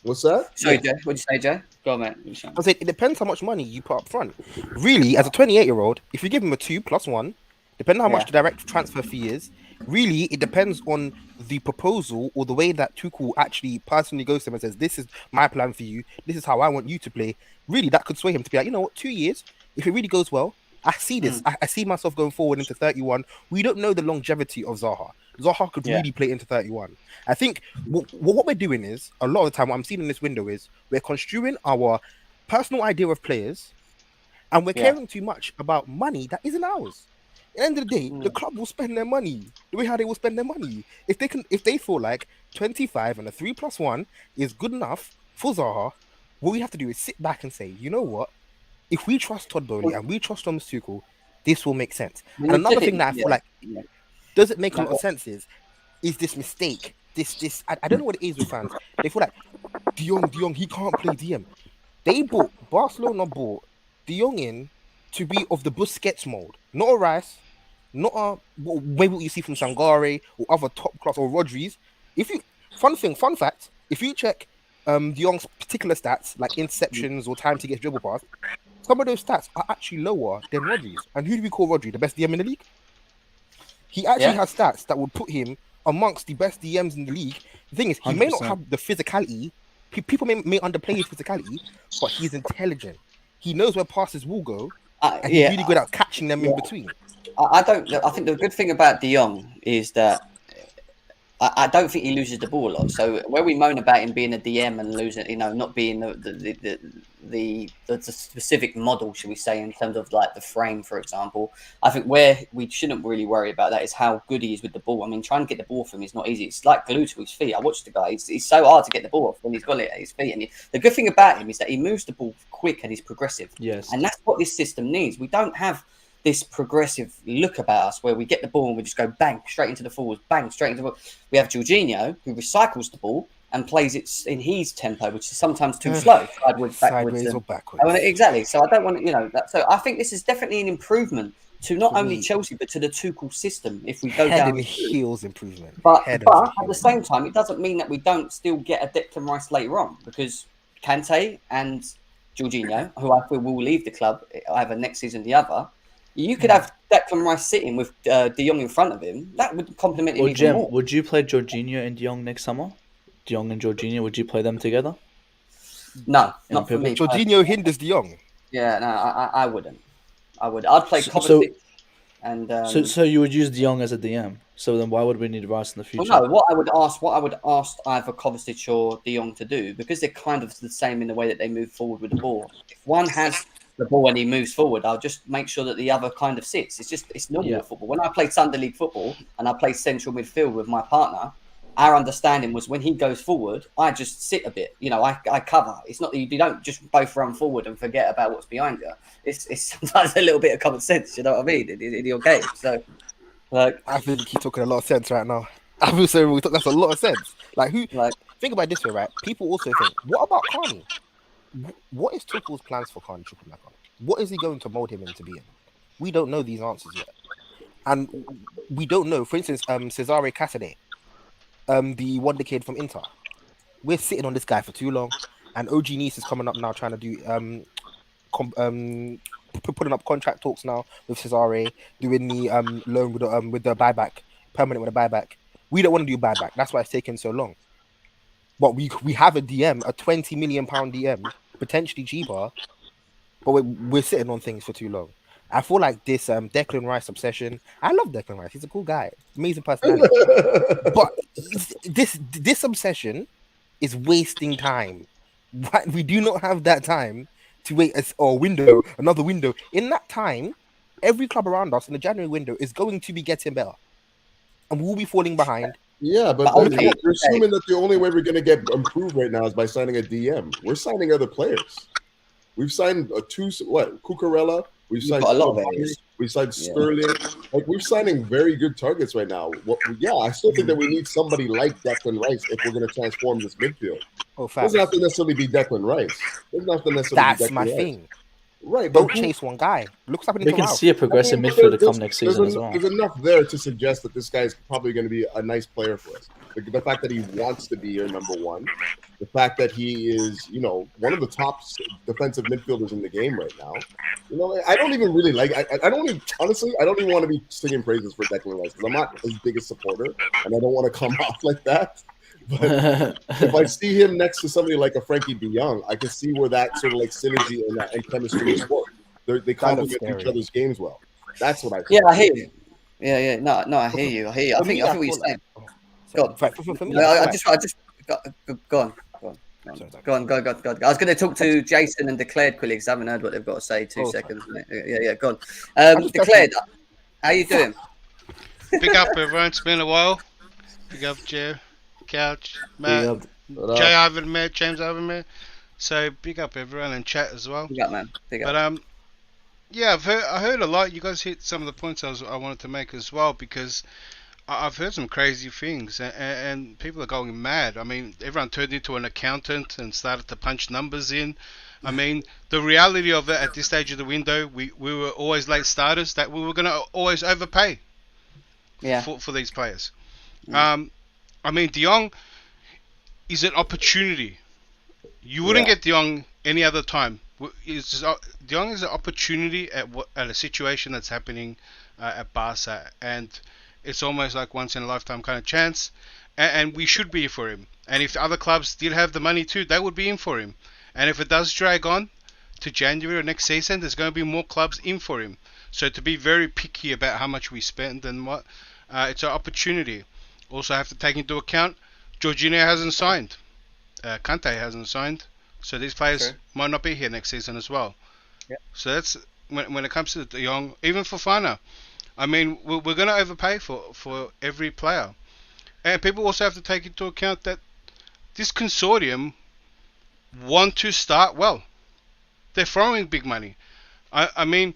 What's that? Sorry, Jay. What'd you say, Jay? Go on, mate. I said it depends how much money you put up front. Really, as a 28-year-old, if you give him a 2 plus 1, depending on how much the direct transfer fee is, Really, it depends on the proposal or the way that Tuchel actually personally goes to him and says, "This is my plan for you. This is how I want you to play." Really, that could sway him to be like, you know what, 2 years. If it really goes well, I see this. I see myself going forward into 31. We don't know the longevity of Zaha. Zaha could really play into 31. I think what we're doing is, a lot of the time, what I'm seeing in this window is we're construing our personal idea of players, and we're caring too much about money that isn't ours. At the end of the day, the club will spend their money the way how they will spend their money. If they feel like 25 and a 3+1 is good enough for Zaha, what we have to do is sit back and say, you know what? If we trust Todd Bowley and we trust Thomas Tuchel, this will make sense. And another thing that I feel like doesn't make a lot of sense is this mistake. I don't know what it is with fans. They feel like De Jong, he can't play DM. Barcelona bought De Jong in to be of the Busquets mold, not a Rice, not a maybe what you see from Sangare or other top class or Rodri's. Fun fact, if you check De Jong's particular stats like interceptions or time to get dribble past, some of those stats are actually lower than Rodri's. And who do we call Rodri? The best DM in the league? He actually has stats that would put him amongst the best DMs in the league. The thing is, he 100%. May not have the physicality. People may underplay his physicality, but he's intelligent. He knows where passes will go, and he's really good at catching them in between. I think the good thing about De Jong is that I don't think he loses the ball a lot. So where we moan about him being a DM and losing, not being the specific model, should we say, in terms of like the frame, for example, I think where we shouldn't really worry about that is how good he is with the ball. I mean, trying to get the ball from him is not easy. It's like glue to his feet. I watched the guy. He's so hard to get the ball off when he's got it at his feet. And the good thing about him is that he moves the ball quick and he's progressive. Yes. And that's what this system needs. We don't have this progressive look about us where we get the ball and we just go bang straight into the forwards, bang straight into the ball. We have Jorginho who recycles the ball and plays it in his tempo, which is sometimes too slow, sideways or backwards. Exactly. So I don't want to, so I think this is definitely an improvement to not only Chelsea but to the Tuchel system. If we go head down and heels improvement, but at the same time, it doesn't mean that we don't still get a Declan Rice later on, because Kante and Jorginho, who I feel will leave the club either next season or the other. You could have Declan Rice sitting with De Jong in front of him. That would complement him even more. Would you play Jorginho and De Jong next summer? De Jong and Jorginho, would you play them together? No, not for me. Jorginho hinders De Jong. Yeah, no, I wouldn't. I'd play Kovacic. So you would use De Jong as a DM. So then why would we need Rice in the future? Well, no, what I would ask either Kovacic or De Jong to do, because they're kind of the same in the way that they move forward with the ball. If one has the ball and he moves forward, I'll just make sure that the other kind of sits. It's normal football. When I played Sunday League football and I played central midfield with my partner, our understanding was when he goes forward, I just sit a bit. I cover. It's not that you don't just both run forward and forget about what's behind you. It's sometimes a little bit of common sense. You know what I mean? In your game. So, I think he's talking a lot of sense right now. I feel so we talk. That's a lot of sense. Think about it this way, right? People also think, what about Carney? What is Tuchel's plans for Carney? What is he going to mold him into being? We don't know these answers yet, and we don't know. For instance, Cesare Casadei, the wonder kid from Inter. We're sitting on this guy for too long, and OG Nice is coming up now, trying to do putting up contract talks now with Cesare, doing the loan with the buyback, permanent with a buyback. We don't want to do buyback. That's why it's taking so long. But we have a DM, a £20 million DM, potentially cheaper, but we're sitting on things for too long. I feel like this Declan Rice obsession. I love Declan Rice. He's a cool guy, amazing personality. But this obsession is wasting time. We do not have that time to wait another window. In that time, every club around us in the January window is going to be getting better, and we'll be falling behind. Yeah, but you're assuming that the only way we're going to get improved right now is by signing a DM. We're signing other players. We've signed Cucurella. We've signed a lot of areas. We signed Sterling. We're signing very good targets right now. I still think that we need somebody like Declan Rice if we're going to transform this midfield. It doesn't have to necessarily be Declan Rice. That's my thing. Right, don't chase one guy. Looks happening. We can see a progressive midfielder come next season as well. There's enough there to suggest that this guy is probably going to be a nice player for us. The fact that he wants to be here, number one, the fact that he is, one of the top defensive midfielders in the game right now. I don't even really like. I don't even, honestly. I don't even want to be singing praises for Declan Rice because I'm not his biggest supporter, and I don't want to come off like that. But if I see him next to somebody like a Frenkie de Jong, I can see where that sort of like synergy and chemistry is work. They complement each other's games well. That's what I think. Yeah, I hear you. Yeah. No, I hear you. I think what you're saying. Go on. For me, I just go on. Go on. I was going to talk to Jason and Declared quickly because I haven't heard what they've got to say. 2 seconds. Yeah, go on. Declared, how you doing? Big up, everyone. It's been a while. Big up, Joe, Couch, Matt, Jay. I haven't met, James. I haven't met. So big up, everyone, and chat as well. Big up, man. Big up. But yeah, I heard a lot. You guys hit some of the points I wanted to make as well because I've heard some crazy things and people are going mad. I mean, everyone turned into an accountant and started to punch numbers in. I mean, the reality of it at this stage of the window, we were always late starters, that we were going to always overpay for these players. I mean, De Jong is an opportunity. You wouldn't get De Jong any other time. De Jong is an opportunity at a situation that's happening at Barca, and it's almost like once in a lifetime kind of chance, and we should be for him. And if other clubs did have the money too, they would be in for him. And if it does drag on to January or next season, there's going to be more clubs in for him. So to be very picky about how much we spend and what, it's an opportunity. Also have to take into account Jorginho hasn't signed, Kante hasn't signed, so these players might not be here next season as well. Yep. So that's when it comes to De Jong, even Fofana. I mean, we're going to overpay for every player. And people also have to take into account that this consortium want to start well. They're throwing big money. I mean,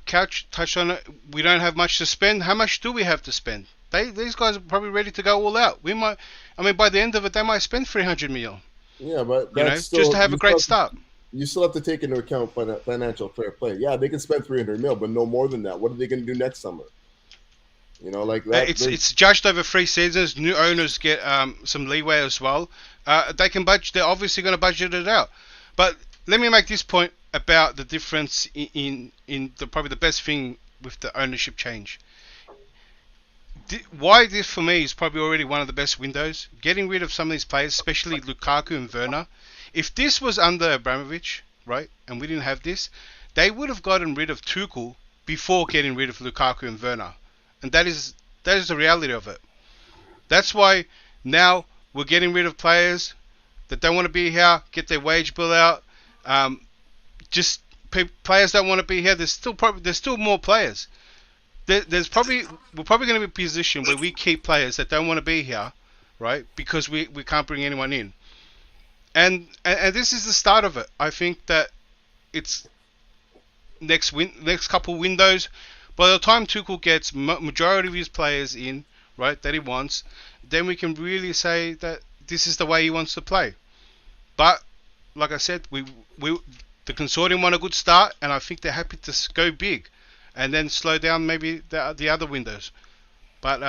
Couch touched on it. We don't have much to spend. How much do we have to spend? These guys are probably ready to go all out. By the end of it, they might spend 300 million. Yeah, but that's just to have a great start. You still have to take into account financial fair play. Yeah, they can spend 300 mil, but no more than that. What are they going to do next summer? Like that. It's judged over 3 seasons. New owners get some leeway as well. They can budget. They're obviously going to budget it out. But let me make this point about the difference in probably the best thing with the ownership change. Why this for me is probably already one of the best windows. Getting rid of some of these players, especially Lukaku and Werner. If this was under Abramovich, right, and we didn't have this, they would have gotten rid of Tuchel before getting rid of Lukaku and Werner. And that is the reality of it. That's why now we're getting rid of players that don't want to be here, get their wage bill out. Players don't want to be here. There's still more players. We're probably going to be in a position where we keep players that don't want to be here, right? Because we can't bring anyone in. And this is the start of it. I think that it's next couple windows. By the time Tuchel gets majority of his players in, right, that he wants, then we can really say that this is the way he wants to play. But like I said, the consortium want a good start, and I think they're happy to go big, and then slow down maybe the other windows. But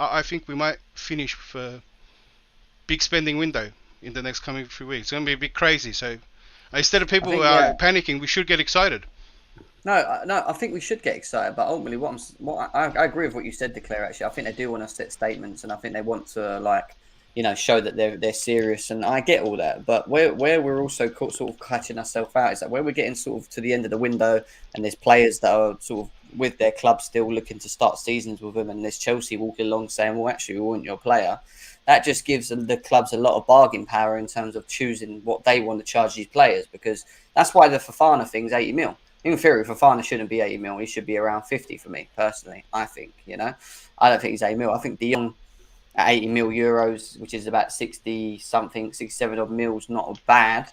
I think we might finish for big spending window in the next coming few weeks. It's going to be a bit crazy. So instead of people panicking, we should get excited. No, I think we should get excited, but ultimately, I agree with what you said, Declare. Actually, I think they do want to set statements, and I think they want to show that they're serious, and I get all that. But where we're also sort of catching ourselves out is that where we're getting sort of to the end of the window, and there's players that are sort of with their club still looking to start seasons with them, and there's Chelsea walking along saying, "Well, actually, we want your player." That just gives the clubs a lot of bargain power in terms of choosing what they want to charge these players, because that's why the Fofana thing's 80 mil. In theory, Fofana shouldn't be 80 mil. He should be around 50 for me, personally, I think, I don't think he's 80 mil. I think De Jong at 80 mil euros, which is about 60-something, 67 odd mils, not bad,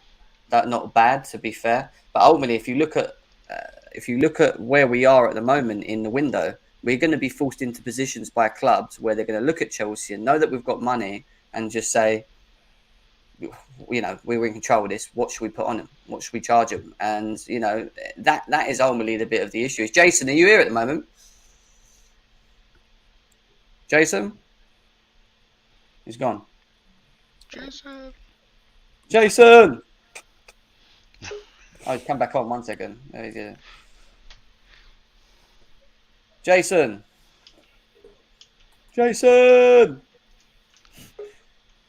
to be fair. But ultimately, if you look at where we are at the moment in the window, we're going to be forced into positions by clubs where they're going to look at Chelsea and know that we've got money and just say, we're in control of this. What should we put on them? What should we charge them? And that is ultimately the bit of the issue. Jason, are you here at the moment? Jason, he's gone. Jason. Jason. Oh, come back on 1 second. There you go. Jason. Jason.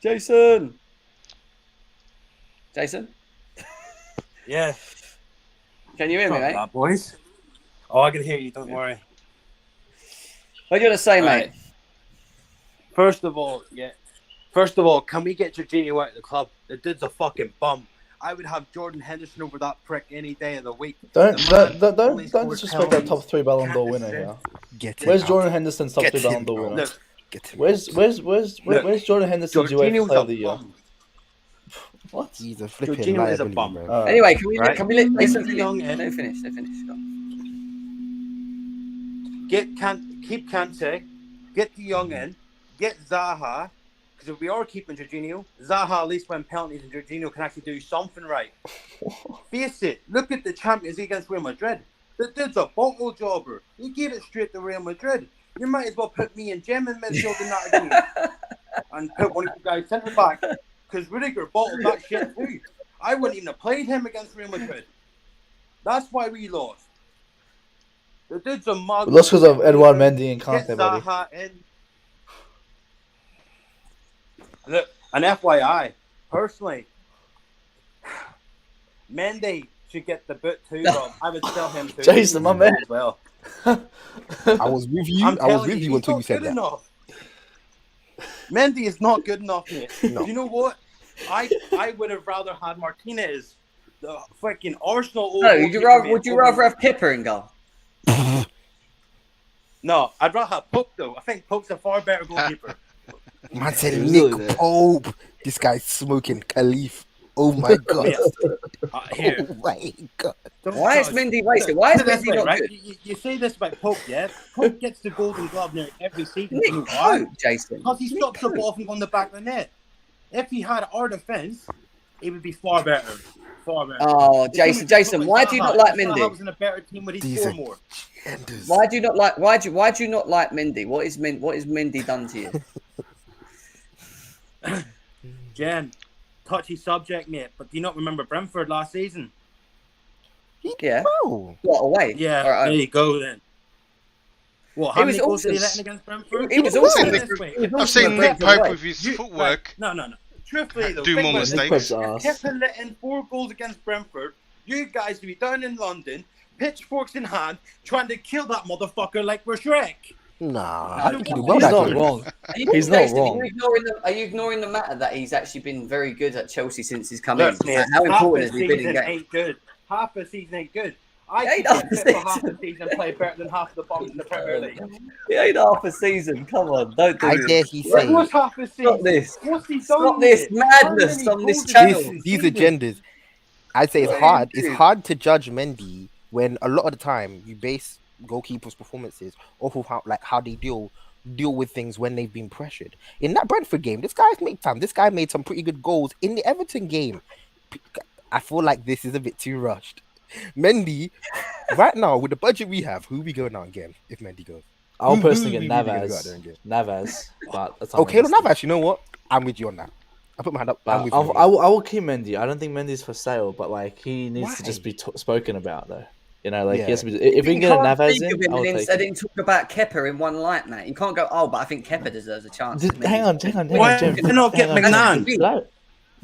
Jason. Jason. Yeah. Can you hear me, Not mate? bad, boys. Oh, I can hear you. Don't worry. What are you gonna say, Right. mate? First of all, First of all, can we get Jorginho out of the club? The dude's a fucking bum. I would have Jordan Henderson over that prick any day of the week. Don't The man only disrespect scored that top 3 Ballon d'Or penalties. winner here. Get him Where's out. Jordan Henderson's top Get 3 Ballon him d'Or out. winner? Look, Get him. Where's Jordan Henderson's UEFA Jorginho's Player a of the Year? bum. What? He's a flipping Jorginho is a liability, bum. bro. Alright. Anyway, Right. can we let Jason Get finish? Young Let in. him finish. Let him finish. Go on. Keep Kante, get De Jong in, get Zaha, because if we are keeping Jorginho, Zaha at least when penalties and Jorginho can actually do something right. Face it, look at the Champions League against Real Madrid. The dude's a bottle jobber. He gave it straight to Real Madrid. You might as well put me and Jem in midfield in that game. And put one of you guys centre back, because Rudiger bottled that shit too. I wouldn't even have played him against Real Madrid. That's why we lost. The dude's a mug. We lost because of Edouard Mendy and Get Kante, buddy. Zaha in. Look, an FYI, personally, Mendy should get the boot too, Rob. I would sell him too. Jason, my man. As well. I was with you. I'm I was telling with you he's until not you said good that. enough. Mendy is not good enough, mate. No. You know what? I would have rather had Martinez, the fucking Arsenal. No, would you rather have Pippa in goal? No, I'd rather have Pope though. I think Pope's a far better goalkeeper. Man said Really Nick there. Pope. This guy's smoking Khalif. Oh my god. Here. Oh my god. Don't Why is judge. Mendy wasted? Why is Put it this Mendy way, not right? good? You say this about Pope, yeah? Pope gets the Golden Glove nearly every season. Nick You know why? Pope, Jason. Because he stops the ball from going the back of the net. If he had our defence, it would be far better. Far better. Oh, Jason, why do you not like Zaha Mendy? was in a better team when he These scored are- more. Genders. Why do you not like? Why do you not like Mendy? What is Mendy done to you? Jen, touchy subject, mate. But do you not remember Brentford last season? Yeah. Bro. What away? Yeah, All right. there you go then. What, how He was many goals did he awesome. let in against Brentford? He was Put it awesome. this way. I've seen Nick Brentford Pope away. with his You- footwork. No. Truthfully, though, Do think more about it. Nick mistakes. Pope's If ass. Pippa let in 4 goals against Brentford, you guys would be down in London, pitchforks in hand, trying to kill that motherfucker like we're Shrek. Nah. He's He did He's well that not game. wrong. Are He's not Jason, wrong. Are you ignoring the matter that he's actually been very good at Chelsea since he's come Look, in? mate, How half important the has he been in season games? ain't good. Half the season ain't good. He I ain't can half get the fit for half season. the season and play better than half the bums in the Premier League. He ain't half a season. Come on, don't do I this. dare he What say. was half the season? Stop this. What's he done? Stop with this it? madness How many on this goals did channel. he These concede? agendas. I'd say it's What hard. is It's it? hard to judge Mendy when a lot of the time you base goalkeepers' performances off of how they deal with things when they've been pressured. In that Brentford game, this guy's made time. This guy made some pretty good goals in the Everton game. I feel like this is a bit too rushed. Mendy, right now with the budget we have, who we going out again if Mendy goes? I'll Who personally we get really gonna go out there and Navas. get? Navas, but that's Okay, no, unrealistic. Navas. You know what? I'm with you on that. I put my hand up. I'm But with I you. will keep Mendy. I don't think Mendy's for sale, but like he needs to just be spoken about though. You know, like he has to be. If we can get a Navas in, I will take and it. then talk about Kepa in one light, mate. You can't go, oh, but I think Kepa deserves a chance. Hang on, Why Jem. did you not get Hang on, McNabb? Jem.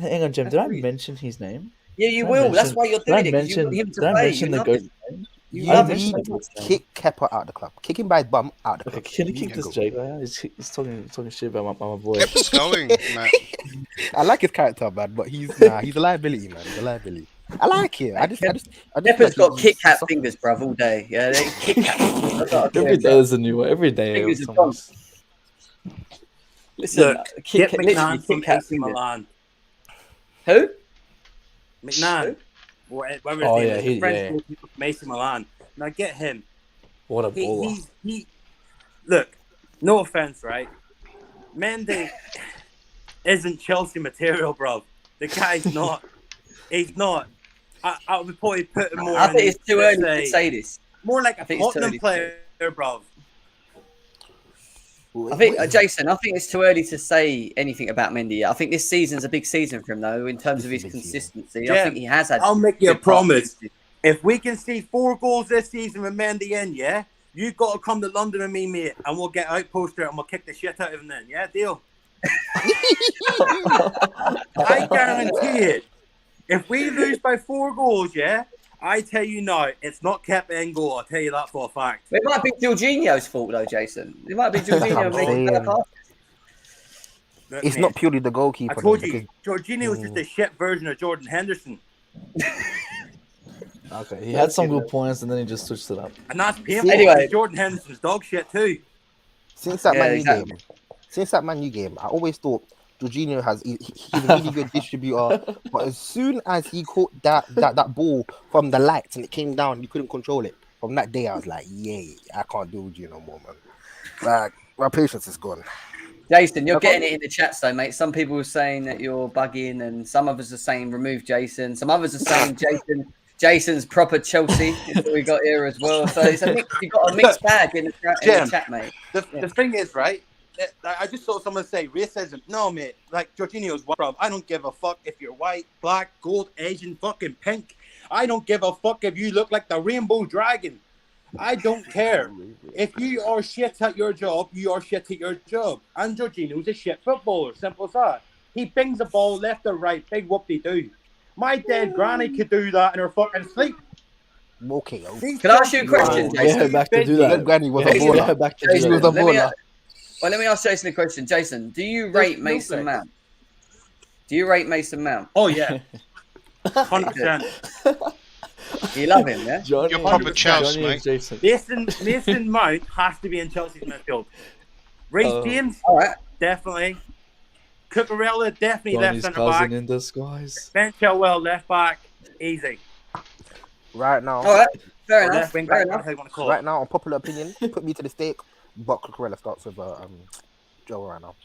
Hang on, Jem. Did I That's mention his name? Yeah, you Did I will. That's mention- why you're did doing I it. 'Cause you mention- want him to did I play. mention You the love goat? him. You I love mentioned need the to goat's name. kick Kepa out of the club. Kick him by his bum out of the Okay, club. can you He keep can this go. Jake? Right? He's talking shit about my boy. Kepa's going, Matt. I like his character, man, but he's a liability, man. He's a liability. I like it. I just Kepa's like got he's Kit Kat soft. fingers, bruv, all day. Yeah, they Kit Kat. Every day there's a new one. Every day. Fingers are someone's- Listen, Look, Kit get Kat, literally McNabb from Kit Kat AC fingers. Milan. Who? McNabb. Whatever Oh, his yeah, name is, he- the French yeah. goalkeeper from AC Milan. Now get him. What a baller. Look, no offense, right? Mendy isn't Chelsea material, bro. The guy's not. He's not. I would probably put him more. I think in, it's too let's early to say this. more like I a think it's too Tottenham early to say. player, bro. I think, Jason, I think it's too early to say anything about Mendy yet. I think this season's a big season for him, though, in terms of his consistency. I think he has had. I'll make you a good parts promise. this If we can see 4 goals this season with Mendy in, yeah, you've got to come to London with me, mate, and we'll get out poster and we'll kick the shit out of him then. Yeah, deal? I guarantee it. If we lose by 4 goals, yeah, I tell you now, it's not kept in goal. I'll tell you that for a fact. It might be Jorginho's fault, though, Jason. It might be Jorginho making better passes. Look, It's mate, not purely the goalkeeper. I told though, you, Jorginho was just a shit version of Jordan Henderson. Okay, he had some good points and then he just switched it up. And that's painful. Anyway. Because Jordan Henderson's dog shit too. Since that Yeah, Man U exactly. game, I always thought Jorginho he's a really good distributor. But as soon as he caught that ball from the lights and it came down, he couldn't control it. From that day, I was like, yeah, I can't deal with you no more, man. Like, my patience is gone. Jason, you're getting it in the chats, though, mate. Some people are saying that you're bugging, and some of us are saying remove Jason. Some others are saying Jason's proper Chelsea is what we got here as well. So it's a mix, you've got a mixed bag in the chat, mate. The thing is, right? I just saw someone say racism. No, mate. Like, Jorginho's one problem. I don't give a fuck if you're white, black, gold, Asian, fucking pink. I don't give a fuck if you look like the Rainbow Dragon. I don't care. If you are shit at your job, you are shit at your job. And Jorginho's a shit footballer. Simple as that. He bings the ball left or right. Big whoop-de-doo. My dead granny could do that in her fucking sleep. Okay. Can I ask you a question, Jason? Yeah, back to do that. Granny was a Jason, baller. Back to Jason, do that. let me ask Jason a question. Jason, do you rate Mason Mount? Do you rate Mason Mount? Oh, yeah. 100%. You love him, yeah? You're proper Chelsea, mate. Jason. Mason Mount has to be in Chelsea's midfield. Reece James, All right. definitely. Cucurella, definitely Johnny's left cousin centre back. in disguise. Ben Chilwell, left back. Easy. Right now, All right. Fair Or enough. left wing Fair back, enough. whatever you want to call right it. now, unpopular opinion, put me to the stake. But Cucurella starts with Joe right now. I'll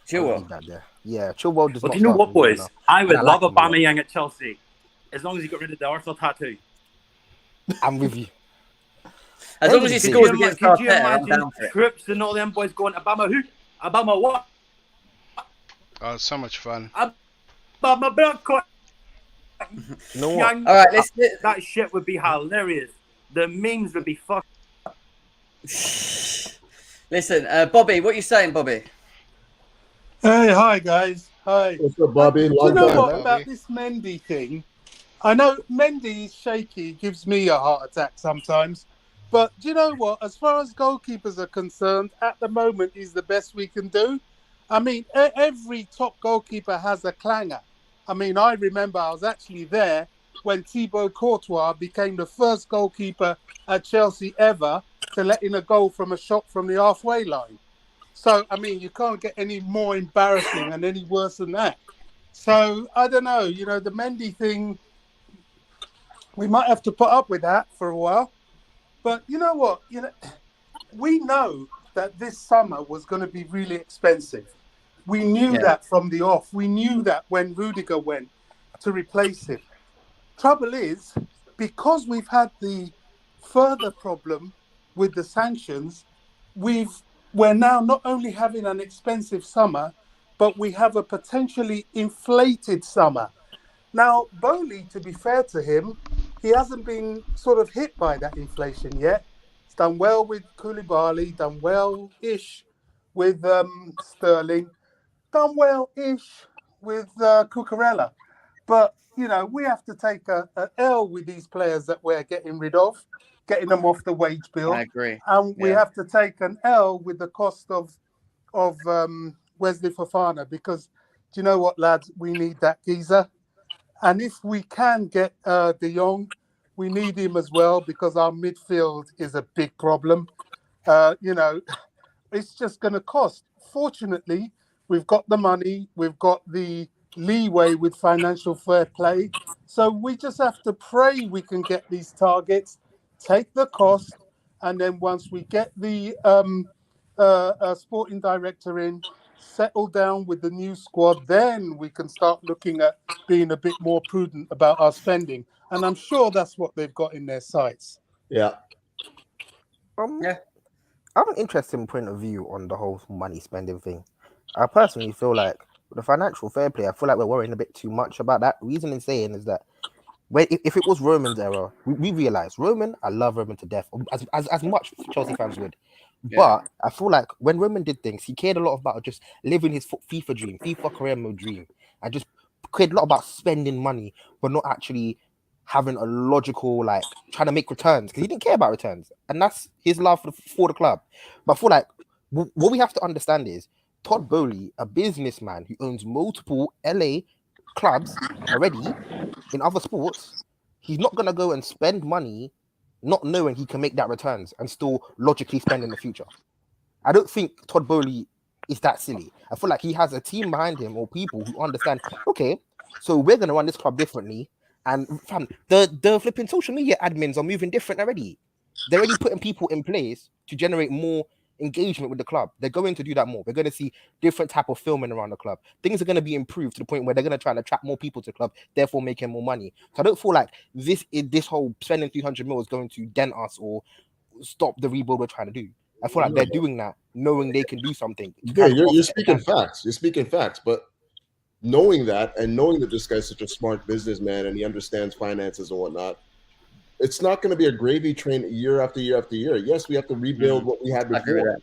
Chilwell. leave that there. Yeah, Chilwell does But not you know start what, with boys? Jorginho. I would And I love like him a lot. Aubameyang at Chelsea. As long as he got rid of the Arsenal tattoo. I'm with you. As long as he Could scores you against could you Arteta, I'm imagine down for it. Cripps and all them boys going, Obama who? Obama what? Oh, it's so much fun. Obama black court. You know what? Young- All right, let's. That shit would be hilarious. The memes would be fucked. Listen, Bobby, what are you saying, Bobby? Hey, hi guys. Hi. What's up, Bobby? Do you Long know time. what about this Mendy thing? I know Mendy is shaky, gives me a heart attack sometimes. But do you know what? As far as goalkeepers are concerned, at the moment, he's the best we can do. I mean, every top goalkeeper has a clanger. I mean, I remember I was actually there when Thibaut Courtois became the first goalkeeper at Chelsea ever to let in a goal from a shot from the halfway line. So, I mean, you can't get any more embarrassing and any worse than that. So, I don't know, the Mendy thing, we might have to put up with that for a while. But you know what? We know that this summer was going to be really expensive. We knew that from the off. We knew that when Rudiger went to replace him. Trouble is, because we've had the further problem with the sanctions, we're now not only having an expensive summer, but we have a potentially inflated summer. Now, Bowley, to be fair to him, he hasn't been sort of hit by that inflation yet. He's done well with Koulibaly, done well-ish with Sterling, done well-ish with Cucurella. But, we have to take an L with these players that we're getting rid of, getting them off the wage bill. I agree. And we have to take an L with the cost of Wesley Fofana, because do you know what, lads? We need that geezer. And if we can get De Jong, we need him as well, because our midfield is a big problem. It's just going to cost. Fortunately, we've got the money, we've got the leeway with financial fair play. So we just have to pray we can get these targets, take the cost, and then once we get the sporting director in, settle down with the new squad, then we can start looking at being a bit more prudent about our spending. And I'm sure that's what they've got in their sights. Yeah. Yeah. I have an interesting point of view on the whole money spending thing. I personally feel like with the financial fair play, I feel like we're worrying a bit too much about that. Reason in saying is that if it was Roman's era, we realize Roman, I love Roman to death, as much Chelsea fans would. But I feel like when Roman did things, he cared a lot about just living his FIFA dream, FIFA career mode dream, and just cared a lot about spending money, but not actually having a logical, like, trying to make returns, because he didn't care about returns. And that's his love for the club. But I feel like what we have to understand is Todd Bowley, a businessman who owns multiple LA clubs already in other sports, he's not going to go and spend money not knowing he can make that returns and still logically spend in the future. I don't think Todd Bowley is that silly. I feel like he has a team behind him or people who understand, okay, so we're going to run this club differently. And fam, the flipping social media admins are moving different already. They're already putting people in place to generate more engagement with the club. They're going to do that more. We're going to see different type of filming around the club. Things are going to be improved to the point where they're going to try and attract more people to the club, therefore making more money. So I don't feel like this whole spending 300 mil is going to dent us or stop the rebuild we're trying to do. I feel like they're doing that knowing they can do something. Yeah, you're speaking facts. You're speaking facts, but knowing that and knowing that this guy's such a smart businessman and he understands finances and whatnot, it's not going to be a gravy train year after year after year. Yes, we have to rebuild what we had before.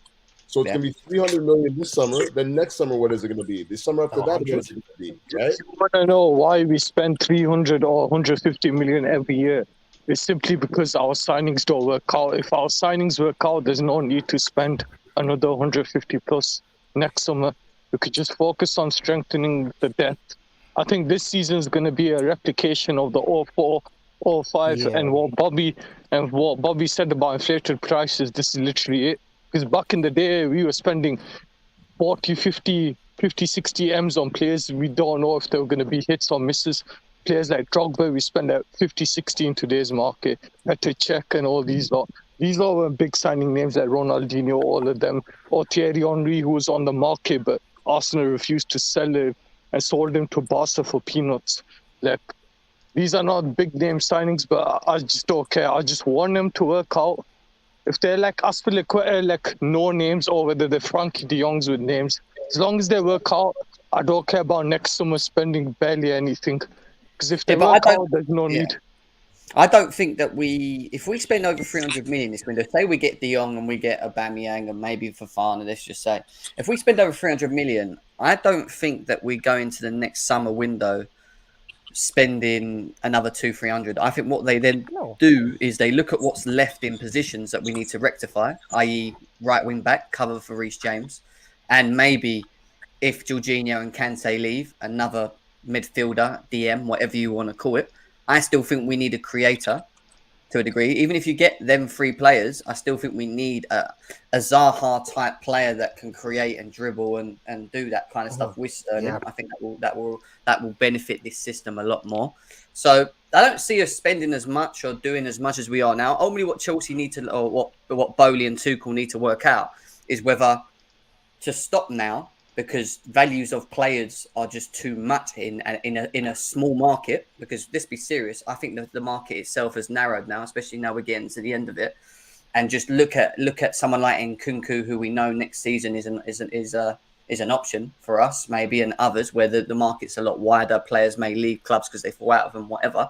So it's going to be 300 million this summer. Then next summer, what is it going to be? The summer after that, what is it going to be? Right? You want to know why we spend 300 or 150 million every year? It's simply because our signings don't work out. If our signings work out, there's no need to spend another 150 plus next summer. We could just focus on strengthening the depth. I think this season is going to be a replication of the 04, 05, and what Bobby said about inflated prices. This is literally it. Because back in the day, we were spending 40, 50, 60 M's on players. We don't know if they were going to be hits or misses. Players like Drogba, we spend at 50, 60 in today's market. Better check and all these lot. These all were big signing names like Ronaldinho, all of them. Or Thierry Henry, who was on the market, but Arsenal refused to sell him and sold him to Barca for peanuts. Like, these are not big name signings, but I just don't care. I just want them to work out. If they're like like no names, or whether they're Frenkie de Jongs with names, as long as they work out, I don't care about next summer spending barely anything. Because if they work out, there's no need. I don't think that if we spend over 300 million this window, say we get De Jong and we get Aubameyang and maybe Fofana, let's just say, if we spend over 300 million, I don't think that we go into the next summer window spending another 200-300. I think what they then do is they look at what's left in positions that we need to rectify, i.e. right wing back, cover for Reece James, and maybe if Jorginho and Kante leave, another midfielder, DM, whatever you want to call it. I still think we need a creator to a degree. Even if you get them three players, I still think we need a Zaha type player that can create and dribble and do that kind of stuff with Sterling. Yeah. I think that will benefit this system a lot more. So I don't see us spending as much or doing as much as we are now. Only what Chelsea need to, or what Bowley and Tuchel need to work out is whether to stop now, because values of players are just too much in a small market. Because let's be serious, I think the market itself has narrowed now, especially now we're getting to the end of it. And just look at someone like Nkunku, who we know next season is an option for us, maybe, and others where the market's a lot wider. Players may leave clubs because they fall out of them, whatever.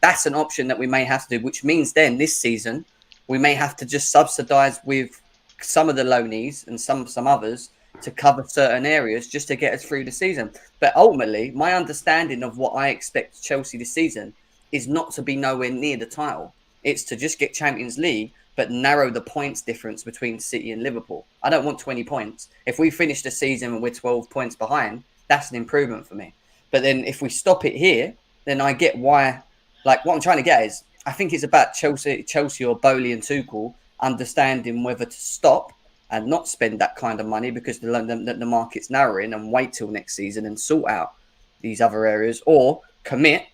That's an option that we may have to do, which means then this season we may have to just subsidise with some of the loanees and some others to cover certain areas just to get us through the season. But ultimately, my understanding of what I expect Chelsea this season is not to be nowhere near the title. It's to just get Champions League, but narrow the points difference between City and Liverpool. I don't want 20 points. If we finish the season and we're 12 points behind, that's an improvement for me. But then if we stop it here, then I get why. Like, what I'm trying to get is, I think it's about Chelsea or Bowley and Tuchel understanding whether to stop and not spend that kind of money because the market's narrowing, and wait till next season and sort out these other areas, or commit,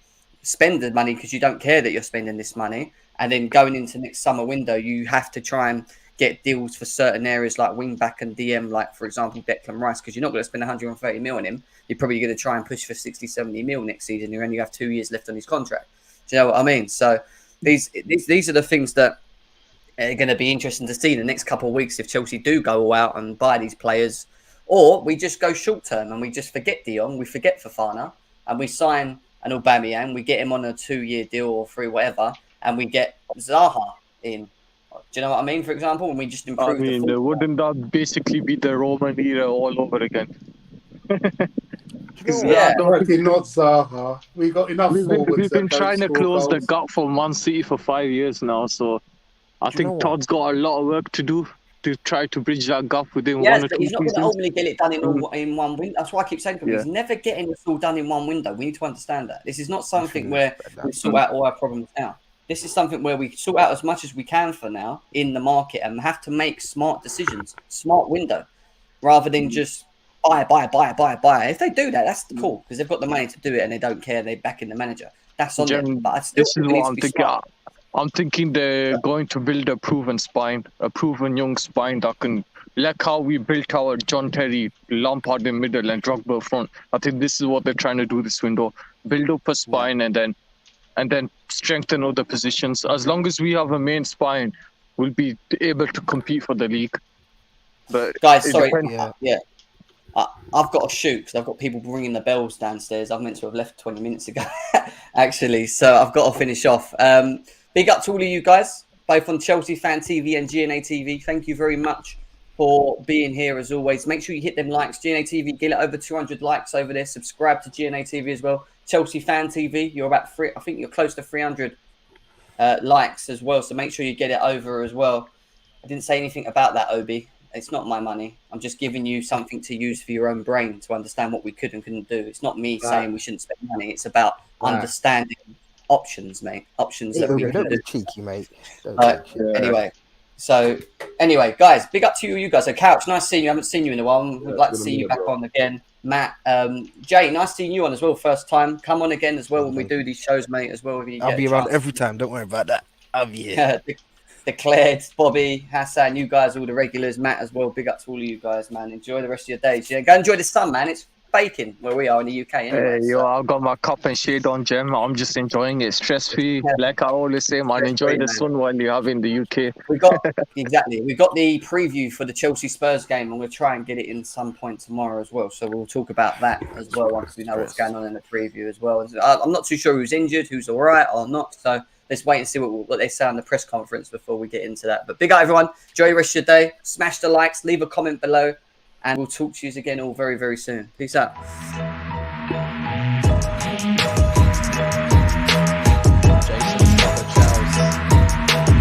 spend the money because you don't care that you're spending this money, and then going into next summer window, you have to try and get deals for certain areas like wing back and DM, like for example Declan Rice, because you're not going to spend 130 mil on him. You're probably going to try and push for 60, 70 mil next season. You only have 2 years left on his contract. Do you know what I mean? So these are the things that going to be interesting to see the next couple of weeks if Chelsea do go all out and buy these players, or we just go short term and we just forget De Jong, we forget Fofana, and we sign an Aubameyang, we get him on a 2-year deal or 3, whatever, and we get Zaha in. Do you know what I mean? For example, when we just improve. Wouldn't that basically be the Roman era all over again? Yeah, not Zaha. We got enough. We've been trying to close the gap for Man City for 5 years now, so I think Todd's got a lot of work to do to try to bridge that gap within 1 or 2 seasons. He's not going to ultimately get it done in one window. That's why I keep saying to him, he's never getting this all done in one window. We need to understand that. This is not something where we sort out all our problems now. This is something where we sort out as much as we can for now in the market and have to make smart decisions, smart window, rather than just buy. If they do that, that's cool because they've got the money to do it and they don't care. They're backing the manager. That's on them. But I still this is what I'm thinking. I'm thinking they're going to build a proven spine, a proven young spine that can, like how we built our John Terry, Lampard in middle and Drogba front. I think this is what they're trying to do this window. Build up a spine and then strengthen other positions. As long as we have a main spine, we'll be able to compete for the league. But guys, sorry. I've got to shoot because I've got people ringing the bells downstairs. I meant to have left 20 minutes ago, actually. So I've got to finish off. Big up to all of you guys, both on Chelsea Fan TV and GNA TV. Thank you very much for being here as always. Make sure you hit them likes. GNA TV, get it over 200 likes over there. Subscribe to GNA TV as well. Chelsea Fan TV, you're about I think you're close to 300 likes as well. So make sure you get it over as well. I didn't say anything about that, Obi. It's not my money. I'm just giving you something to use for your own brain to understand what we could and couldn't do. It's not me saying we shouldn't spend money. It's about understanding options, mate. Options that we can do. Cheeky, mate. Anyway, guys, big up to you guys. So, Couch, nice seeing you. I haven't seen you in a while. We'd like to see you back on again. Matt, Jay, nice seeing you on as well. First time. Come on again as well when we do these shows, mate, as well. I'll be around every time. Don't worry about that. I'll be here. Declared, Bobby, Hassan, you guys, all the regulars, Matt as well. Big up to all of you guys, man. Enjoy the rest of your days. Yeah, go enjoy the sun, man. It's baking where we are in the UK. Anyway, I've got my cup and shade on, Jem. I'm just enjoying it, stress free. Like I always say, man, enjoy the sun while you have in the UK. We got the preview for the Chelsea Spurs game. I'm going to try and get it in some point tomorrow as well. So we'll talk about that as well once we know what's going on in the preview as well. I'm not too sure who's injured, who's all right or not. So let's wait and see what they say on the press conference before we get into that. But big up, everyone. Enjoy the rest of your day. Smash the likes, leave a comment below, and we'll talk to you again all very, very soon. Peace out.